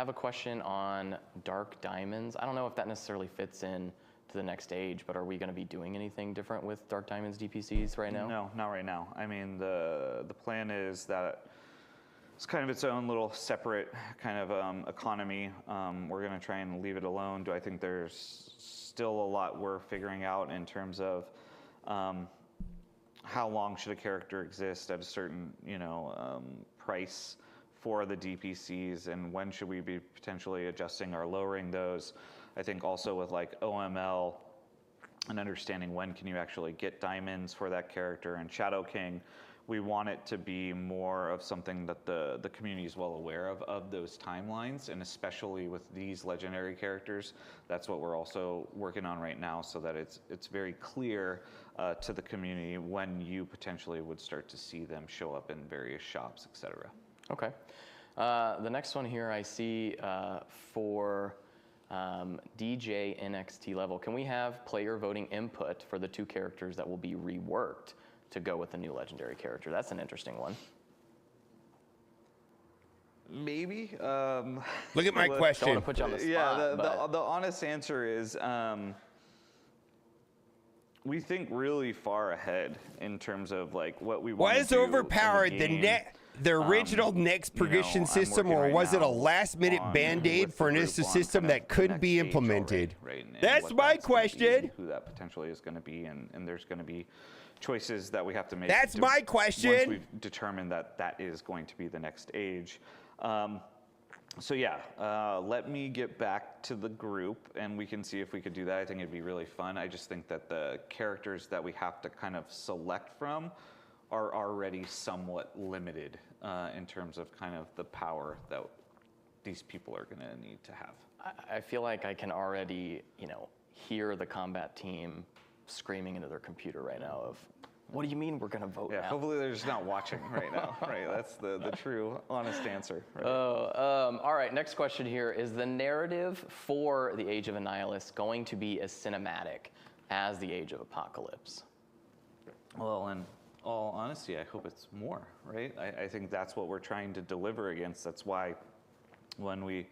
a question on Dark Diamonds. I don't know if that necessarily fits in to the next age, but are we going to be doing anything different with Dark Diamonds DPCs right now? No, not right now. I mean, the plan is that it's kind of its own little separate kind of economy. We're going to try and leave it alone. Do I think there's still a lot we're figuring out in terms of how long should a character exist at a certain, price for the DPCs, and when should we be potentially adjusting or lowering those? I think also with like OML and understanding when can you actually get diamonds for that character, and Shadow King, we want it to be more of something that the community is well aware of those timelines, and especially with these legendary characters, that's what we're also working on right now, so that it's very clear to the community when you potentially would start to see them show up in various shops, etc. Okay. The next one here I see for DJ NXT level. Can we have player voting input for the two characters that will be reworked to go with the new legendary character? That's an interesting one. Maybe. Look at my question. Don't want to put you on the spot. Yeah, the honest answer is we think really far ahead in terms of like what we want. Why is overpowered the original next progression system, or was it a last-minute band-aid for an ISTA system that couldn't be implemented? Right? That's my question. Who that potentially is going to be, and there's going to be choices that we have to make. That's my question. Once we've determined that is going to be the next age. So yeah, let me get back to the group and we can see if we could do that. I think it'd be really fun. I just think that the characters that we have to kind of select from are already somewhat limited in terms of kind of the power that these people are going to need to have. I feel like I can already, hear the combat team screaming into their computer right now of, what do you mean we're going to vote now? Hopefully they're just not watching right now, right? That's the true, honest answer. Right? All right, next question here. Is the narrative for the Age of Annihilus going to be as cinematic as the Age of Apocalypse? Well, in all honesty, I hope it's more, right? I think that's what we're trying to deliver against. That's why when we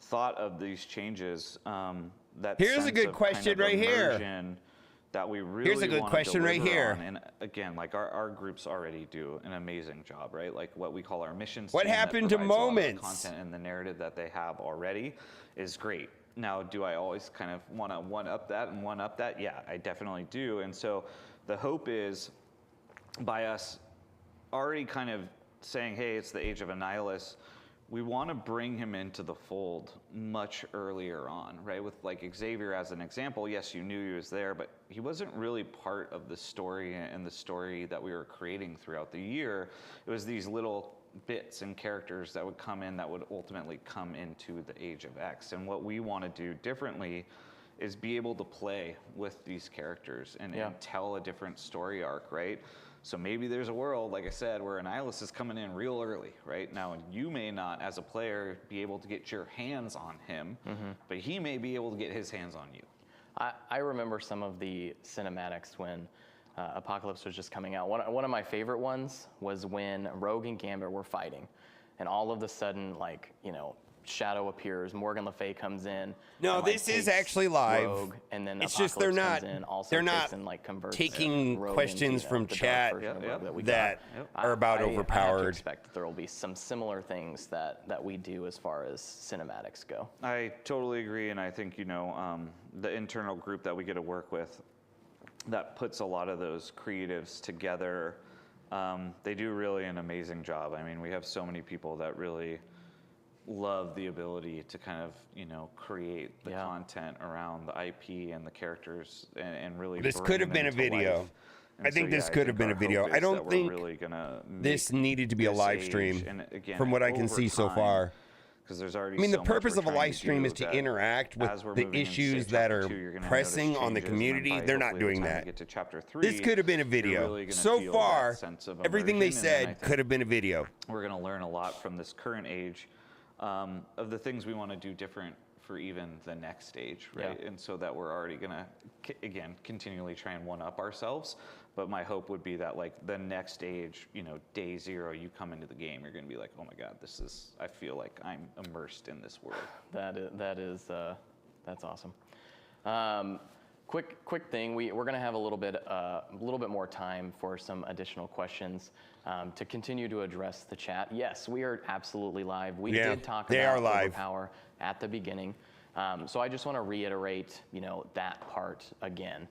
thought of these changes, that here's a good question right here. That we really here's a good question right here. And again, like our groups already do an amazing job, right? Like what we call our missions. What happened to moments? Content and the narrative that they have already is great. Now, do I always kind of want to one-up that and one-up that? Yeah, I definitely do. And so the hope is by us already kind of saying, hey, it's the age of Annihilus, we want to bring him into the fold much earlier on, right? With like Xavier as an example, yes, you knew he was there, but he wasn't really part of the story and the story that we were creating throughout the year. It was these little bits and characters that would come in that would ultimately come into the Age of X. And what we want to do differently is be able to play with these characters and tell a different story arc, right? So maybe there's a world, like I said, where Annihilus is coming in real early, right? Now, you may not, as a player, be able to get your hands on him, but he may be able to get his hands on you. I remember some of the cinematics when Apocalypse was just coming out. One of my favorite ones was when Rogue and Gambit were fighting, and all of a sudden, like, you know, Shadow appears, Morgan Le Fay comes in. No, and, like, this is actually live. Rogue, and then it's Apocalypse just they're not comes in, also they're takes not and, like, converts taking Rogue questions into, from the dark chat version of Rogue that we that got. are about I have to overpowered. expect that there will be some similar things that we do as far as cinematics go. I totally agree, and I think, you know, the internal group that we get to work with that puts a lot of those creatives together, they do really an amazing job. I mean, we have so many people that really love the ability to kind of, you know, create the content around the IP and the characters and really This bring could have been them a to video. life. I think this could have been a video. I don't think this needed to be a live stream from what I can see so far. Because there's already I mean, the so much purpose we're of a trying live stream is to do interact with as we're the moving into, say, issues that chapter are 2, you're gonna pressing notice on the changes, and then community. by They're not hopefully the doing time we that. get to chapter 3, This could have been a you're video. really gonna So feel far, that sense of everything they immersion, and then I said think could have been a video. We're going to learn a lot from this current age of the things we want to do different for even the next stage, right? And so that we're already going to, again, continually try and one-up ourselves. But my hope would be that, like, the next stage, you know, day 0, you come into the game, you're going to be like, oh my God, this is, I feel like I'm immersed in this world. That's awesome. Quick thing, we're going to have a little bit more time for some additional questions to continue to address the chat. Yes, we are absolutely live. We did talk about Overpower at the beginning, so I just want to reiterate, you know, that part again.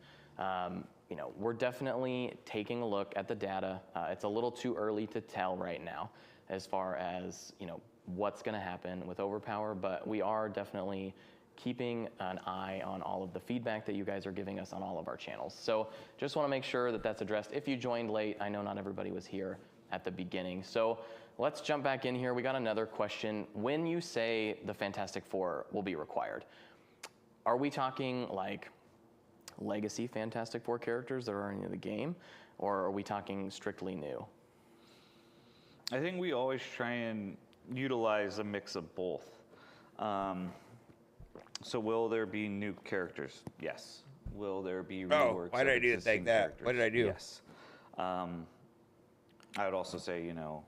You know, we're definitely taking a look at the data. It's a little too early to tell right now as far as, you know, what's going to happen with Overpower, but we are definitely keeping an eye on all of the feedback that you guys are giving us on all of our channels. So just want to make sure that that's addressed. If you joined late, I know not everybody was here at the beginning. So let's jump back in here. We got another question. When you say the Fantastic Four will be required, are we talking like legacy Fantastic Four characters that are in the game, or are we talking strictly new? I think we always try and utilize a mix of both. So will there be new characters? Yes. Will there be reworks? Why did I do it like that? Characters? What did I do? Yes. I would also say, you know,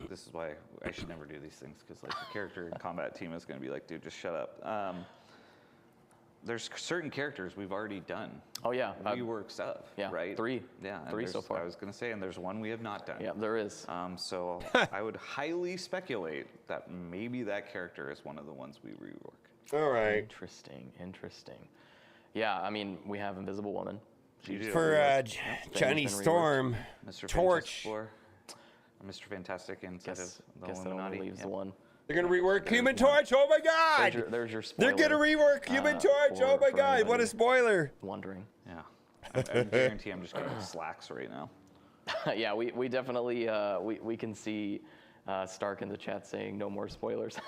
this is why I should never do these things, because like the character and combat team is going to be like, dude, just shut up. There's certain characters we've already done. Oh yeah, reworks of, right? 3. Yeah, three so far. I was going to say, and there's one we have not done. Yeah, there is. So I would highly speculate that maybe that character is one of the ones we rework. All right. Interesting. Yeah, I mean, we have Invisible Woman. For Johnny Storm, Mr. Torch. Mr. Fantastic instead of the Illuminati. Leaves the one. They're gonna rework Human Torch. Oh my God! There's your spoiler. They're gonna rework Human Torch. Oh my God! What a spoiler! Wondering. Yeah, I guarantee I'm just getting slacks right now. Yeah, we definitely we can see Stark in the chat saying no more spoilers.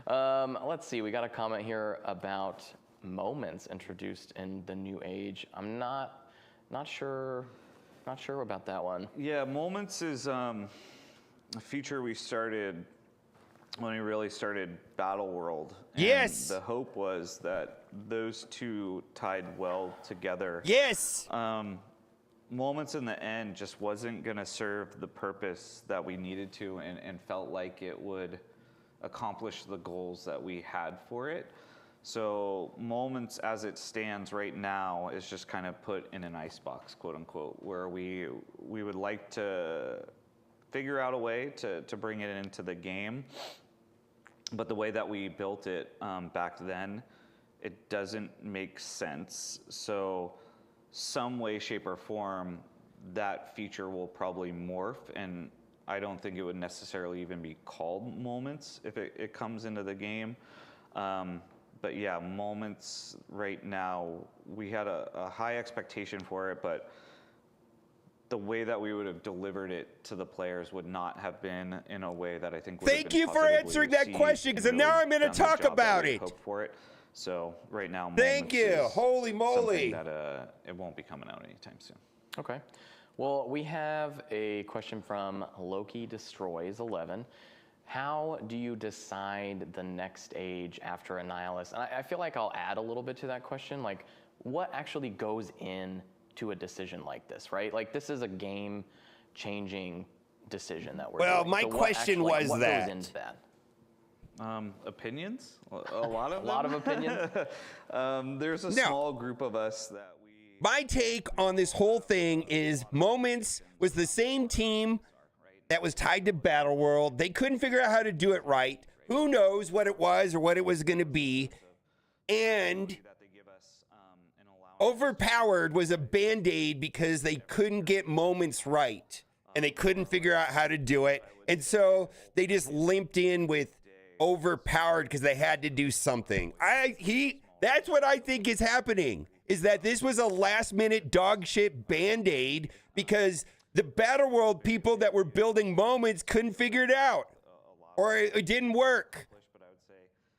Let's see. We got a comment here about moments introduced in the new age. I'm not sure about that one. Yeah, moments is a feature we started when we really started Battle World. Yes. The hope was that those two tied well together. Yes. Moments in the end just wasn't going to serve the purpose that we needed to, and felt like it would accomplish the goals that we had for it. So moments as it stands right now is just kind of put in an icebox, quote unquote, where we would like to figure out a way to bring it into the game. But the way that we built it back then, it doesn't make sense. So some way, shape, or form, that feature will probably morph, and I don't think it would necessarily even be called moments if it comes into the game. But yeah, moments right now, we had a high expectation for it, but the way that we would have delivered it to the players would not have been in a way that I think would have Thank been you for positively answering that received question, and because now really I'm going to done the talk job that about we had it. hoped for it. So right now, Thank Moments you. is Holy moly. something that it won't be coming out anytime soon. Okay. Well, we have a question from Loki Destroys 11. How do you decide the next age after Annihilus? And I feel like I'll add a little bit to that question. Like, what actually goes into a decision like this, right? Like, this is a game-changing decision that we're doing. My So what question actually, was what that. goes into that? Opinions? A lot of A lot of opinions? There's a small group of us that we... My take on this whole thing is Moments was the same team that was tied to Battle World. They couldn't figure out how to do it right. Who knows what it was or what it was going to be. And Overpowered was a Band-Aid because they couldn't get Moments right. And they couldn't figure out how to do it. And so they just limped in with Overpowered because they had to do something. That's what I think is happening, is that this was a last-minute dog shit Band-Aid because the Battle World people that were building Moments couldn't figure it out, or it didn't work.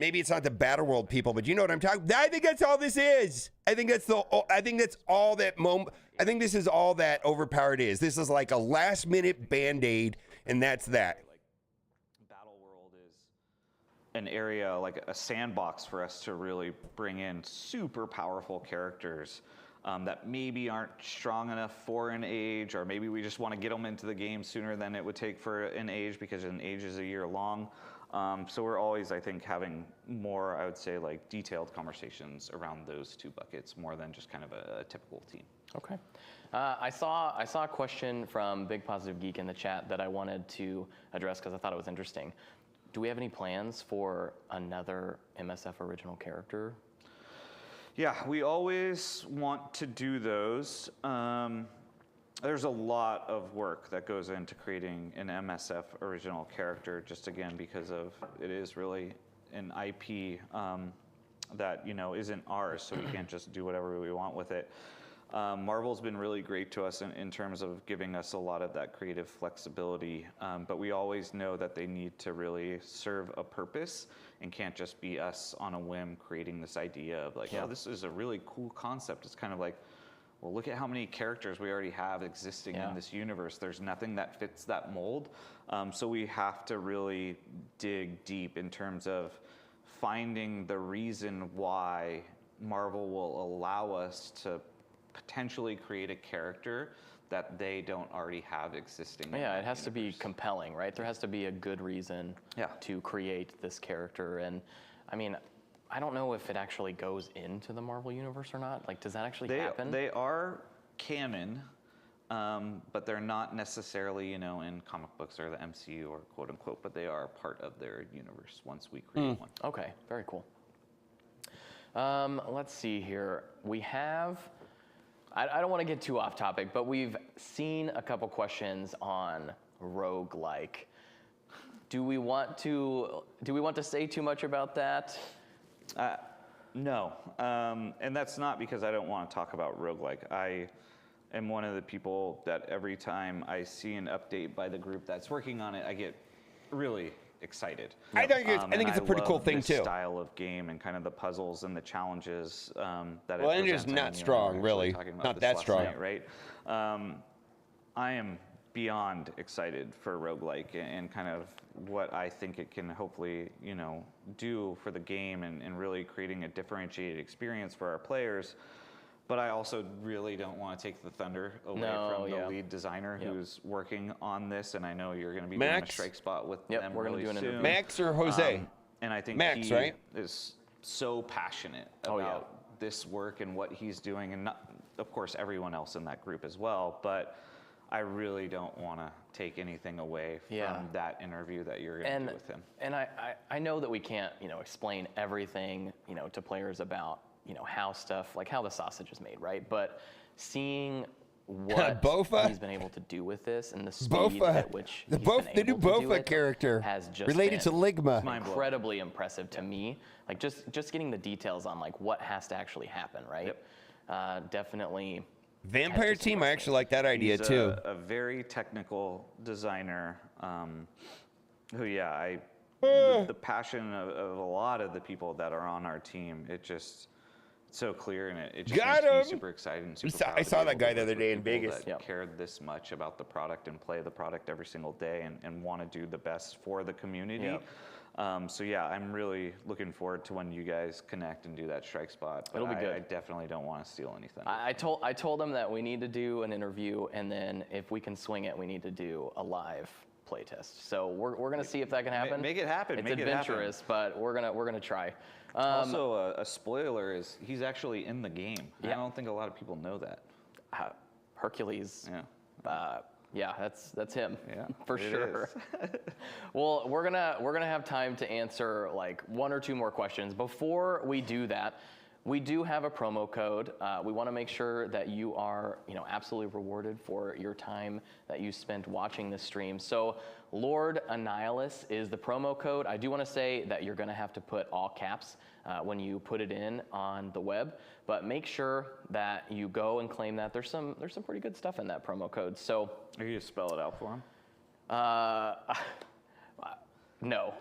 Maybe it's not the Battle World people, but you know what I'm talking. I think that's all this is. I think that's all that I think this is all that Overpowered is. This is like a last-minute Band-Aid, and that's that. Battle World is an area, like a sandbox for us to really bring in super powerful characters that maybe aren't strong enough for an age, or maybe we just want to get them into the game sooner than it would take for an age, because an age is a year long. So we're always, I think, having more, I would say, like detailed conversations around those two buckets more than just kind of a typical team. Okay. I saw a question from Big Positive Geek in the chat that I wanted to address because I thought it was interesting. Do we have any plans for another MSF original character? Yeah, we always want to do those. There's a lot of work that goes into creating an MSF original character, just again because of it is really an IP that isn't ours, so we can't just do whatever we want with it. Marvel's been really great to us in terms of giving us a lot of that creative flexibility, but we always know that they need to really serve a purpose and can't just be us on a whim creating this idea of like, oh, this is a really cool concept. It's kind of like, well, look at how many characters we already have existing in this universe. There's nothing that fits that mold. So we have to really dig deep in terms of finding the reason why Marvel will allow us to potentially create a character that they don't already have existing. Yeah, it has to be compelling, right? There has to be a good reason to create this character. And I mean, I don't know if it actually goes into the Marvel universe or not. Like, does that actually happen? They are canon, but they're not necessarily, in comic books or the MCU or quote unquote, but they are part of their universe once we create one. Okay, very cool. Let's see here. We have, I don't want to get too off topic, but we've seen a couple questions on Roguelike. Do we want to say too much about that? No, and that's not because I don't want to talk about Roguelike. I am one of the people that every time I see an update by the group that's working on it, I get really excited. I think it's a pretty cool thing too. Style of game and kind of the puzzles and the challenges that. Well, it is not strong, really. Not that strong, night, right? I am beyond excited for Roguelike and kind of what I think it can hopefully, do for the game and really creating a differentiated experience for our players. But I also really don't want to take the thunder away from the lead designer who's working on this, and I know you're going to be doing a strike spot with them we're really going to do soon. Max or Jose? And I think Max, he right? is so passionate about this work and what he's doing, and not, of course, everyone else in that group as well. But I really don't want to take anything away from that interview that you're going to do with him. And I know that we can't, explain everything, to players about, how stuff, like how the sausage is made, right? But seeing what Bofa? he's been able to do with this and the speed Bofa. at which The he's been the new able to do Bofa it character has just related to been Ligma. incredibly impressive to me. Like just getting the details on like what has to actually happen, right? Definitely. Vampire Team, I actually like that idea He's too. a very technical designer who, the passion of a lot of the people that are on our team, it's so clear, and it just Got makes me him. super excited and super proud I to saw be that able guy to the other work day with in people Vegas. that cared this much about the product and play the product every single day and want to do the best for the community. So yeah, I'm really looking forward to when you guys connect and do that strike spot. But It'll be good. I definitely don't want to steal anything. I told him that we need to do an interview, and then if we can swing it, we need to do a live playtest. So we're gonna see if that can happen. Make it happen. It's Make it happen. adventurous, but we're gonna try. Also, a spoiler is he's actually in the game. I don't think a lot of people know that. Hercules. Yeah. Yeah, that's him. Yeah, for it sure. Well, we're gonna have time to answer like one or two more questions. Before we do that, we do have a promo code. We want to make sure that you are, absolutely rewarded for your time that you spent watching this stream. So, Lord Annihilus is the promo code. I do want to say that you're going to have to put all caps when you put it in on the web, but make sure that you go and claim that. There's some pretty good stuff in that promo code. So, are you gonna spell it out for him? No.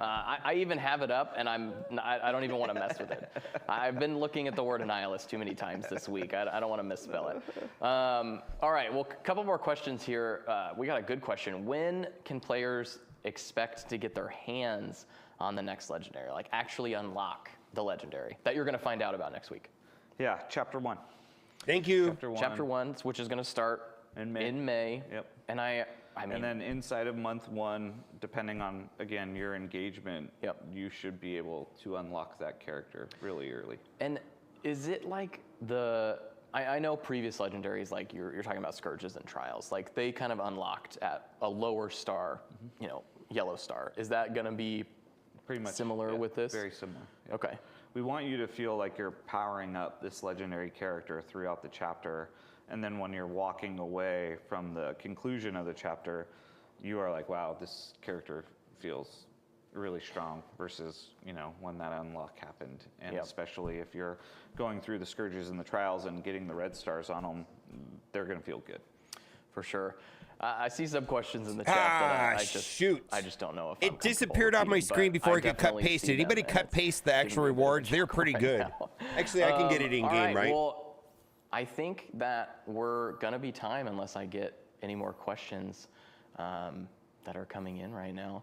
I even have it up, and I don't even want to mess with it. I've been looking at the word Annihilus too many times this week. I don't want to misspell it. All right, well, a couple more questions here. We got a good question. When can players expect to get their hands on the next legendary, like actually unlock the legendary that you're going to find out about next week? Yeah, Chapter 1. Thank you. Chapter 1, which is going to start in May. Yep. And I mean, and then inside of month 1, depending on, again, your engagement, you should be able to unlock that character really early. And is it like I know previous legendaries, like you're talking about Scourges and Trials, like they kind of unlocked at a lower star, yellow star. Is that going to be pretty much similar with this? Very similar. Yep. Okay. We want you to feel like you're powering up this legendary character throughout the chapter. And then when you're walking away from the conclusion of the chapter, you are like, wow, this character feels really strong versus, when that unlock happened. And especially if you're going through the Scourges and the Trials and getting the red stars on them, they're going to feel good. For sure. I see some questions in the chat that I just don't know if it disappeared off my screen before I could cut paste it. Anybody cut paste the actual rewards? They're pretty good. Actually, I can get it in game, right? Well, I think that we're gonna be time unless I get any more questions that are coming in right now.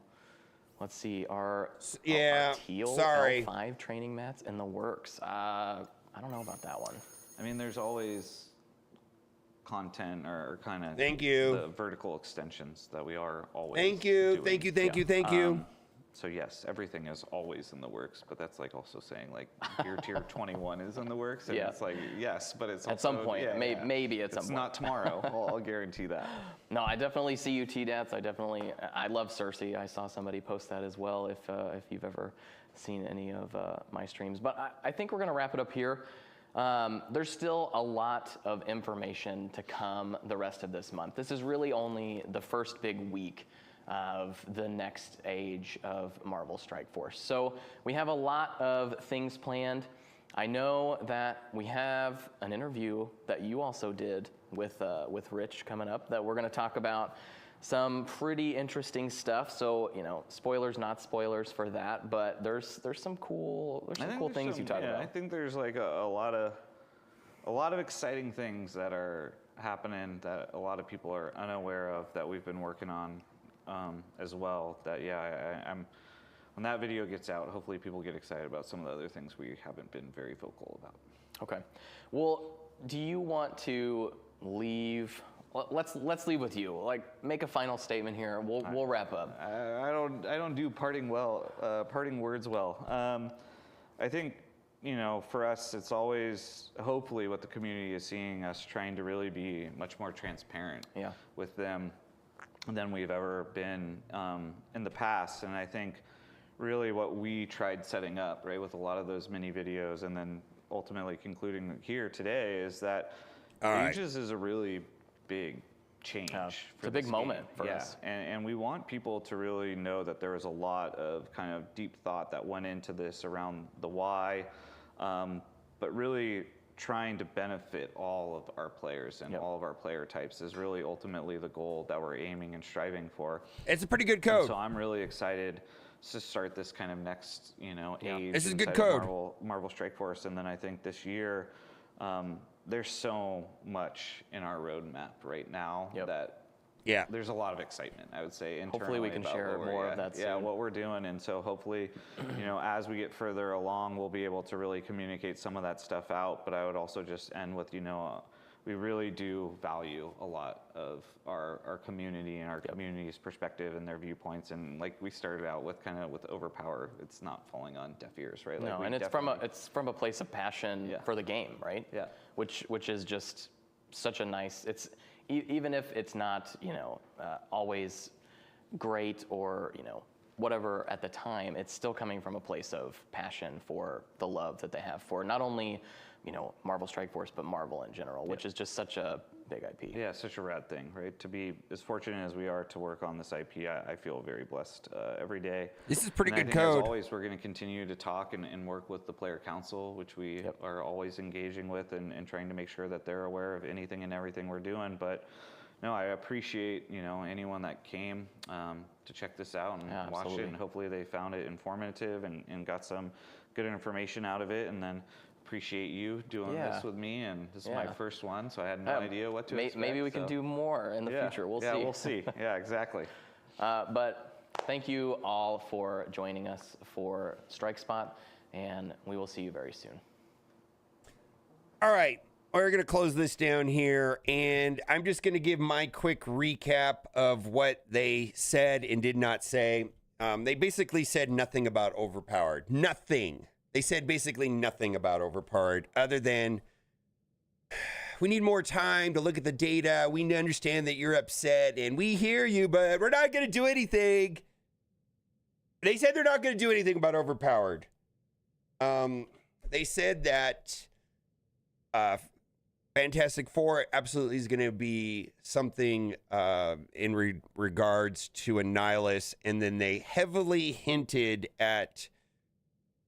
Let's see. Are teal L5 training mats in the works? I don't know about that one. I mean, there's always content or kind of the vertical extensions that we are always Thank you. doing. Thank you. So yes, everything is always in the works, but that's like also saying like your tier 21 is in the works, and it's like yes, but it's at also, some point, maybe at some point. It's not tomorrow. I'll guarantee that. No, I definitely see you, T-Dats. I love Cersei. I saw somebody post that as well. If you've ever seen any of my streams, but I think we're gonna wrap it up here. There's still a lot of information to come the rest of this month. This is really only the first big week of the next age of Marvel Strike Force. So we have a lot of things planned. I know that we have an interview that you also did with Rich coming up that we're going to talk about some pretty interesting stuff. So, spoilers, not spoilers for that, but there's some cool things you talk about. I think there's like a lot of exciting things that are happening that a lot of people are unaware of that we've been working on as well. That I'm when that video gets out, hopefully people get excited about some of the other things we haven't been very vocal about. Okay. Well, do you want to leave? Let's leave with you. Like, make a final statement here. We'll wrap up. I don't do parting words well. I think for us, it's always hopefully what the community is seeing us trying to really be much more transparent with them than we've ever been in the past. And I think really what we tried setting up, right, with a lot of those mini videos and then ultimately concluding here today is that All right. Ages is a really big change. It's a big moment for us. And we want people to really know that there was a lot of kind of deep thought that went into this around the why, but really trying to benefit all of our players and all of our player types is really ultimately the goal that we're aiming and striving for. It's a pretty good code. And so I'm really excited to start this kind of next, age. This is good inside of code. Marvel Strike Force, and then I think this year, there's so much in our roadmap right now that there's a lot of excitement, I would say, internally. Hopefully we can about share what we're- more of that Yeah, soon. what we're doing, and so hopefully, as we get further along, we'll be able to really communicate some of that stuff out. But I would also just end with, we really do value a lot of our community and our community's perspective and their viewpoints. And like we started out with with Overpowered, it's not falling on deaf ears, right? No, and it's from a place of passion for the game, right? Yeah. Which is just such a nice. Even if it's not always great or whatever at the time, it's still coming from a place of passion for the love that they have for not only Marvel Strike Force, but Marvel in general, which is just such a big IP. Yeah, such a rad thing, right? To be as fortunate as we are to work on this IP, I feel very blessed every day. This is pretty And I good think, code. As always, we're going to continue to talk and work with the player council, which we are always engaging with and trying to make sure that they're aware of anything and everything we're doing. But no, I appreciate anyone that came to check this out and watch absolutely. it, and hopefully they found it informative and got some good information out of it. And then appreciate you doing this with me, and this is my first one, so I had no idea what to expect. Maybe we can do more in the future. We'll see. Yeah, we'll see. Yeah, exactly. But thank you all for joining us for Strike Spot, and we will see you very soon. All right, we're going to close this down here, and I'm just going to give my quick recap of what they said and did not say. They basically said nothing about Overpowered. Nothing. They said basically nothing about Overpowered other than we need more time to look at the data. We understand that you're upset, and we hear you, but we're not going to do anything. They said they're not going to do anything about Overpowered. They said that Fantastic Four absolutely is going to be something in regards to Annihilus, and then they heavily hinted at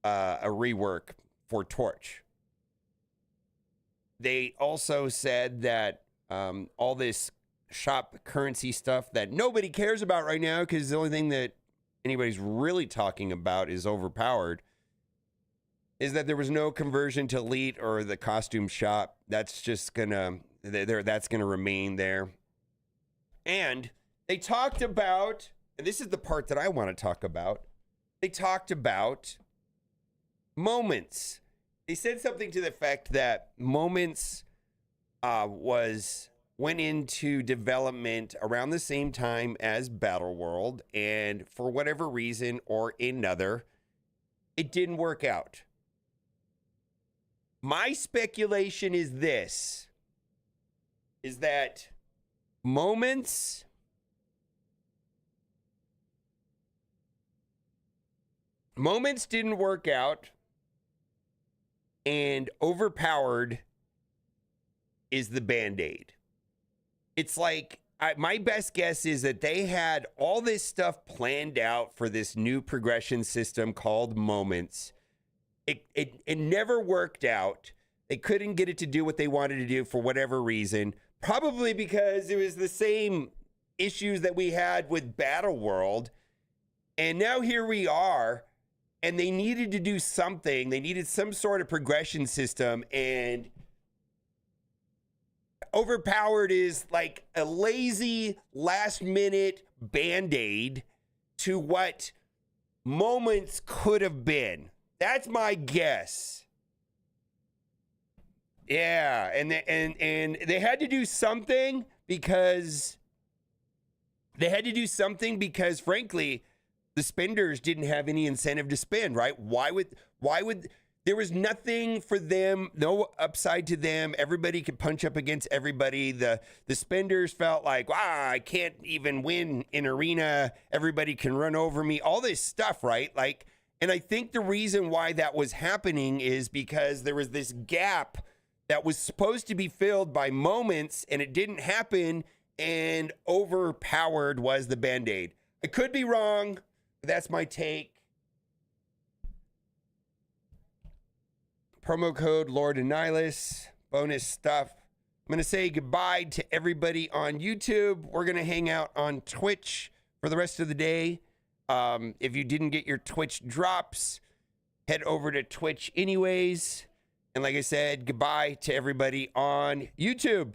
a rework for Torch. They also said that all this shop currency stuff that nobody cares about right now, because the only thing that anybody's really talking about is Overpowered, is that there was no conversion to Elite or the costume shop. That's just gonna remain there. And they talked about, and this is the part that I want to talk about, they talked about Moments. They said something to the effect that Moments went into development around the same time as Battle World, and for whatever reason or another, it didn't work out. My speculation is this, is that Moments didn't work out, and Overpowered is the Band-Aid. It's like, my best guess is that they had all this stuff planned out for this new progression system called Moments. It never worked out. They couldn't get it to do what they wanted to do for whatever reason. Probably because it was the same issues that we had with Battle World. And now here we are. And they needed to do something. They needed some sort of progression system. And Overpowered is like a lazy last-minute Band-Aid to what Moments could have been. That's my guess. Yeah, and they had to do something because frankly, the spenders didn't have any incentive to spend, right? Why would there was nothing for them, no upside to them. Everybody could punch up against everybody. The spenders felt like, wow, I can't even win in arena. Everybody can run over me. All this stuff, right? Like, and I think the reason why that was happening is because there was this gap that was supposed to be filled by moments and it didn't happen, and overpowered was the Band-Aid. I could be wrong, but that's my take. Promo code Lord Annihilus, bonus stuff. I'm going to say goodbye to everybody on YouTube. We're going to hang out on Twitch for the rest of the day. If you didn't get your Twitch drops, head over to Twitch anyways. And like I said, goodbye to everybody on YouTube.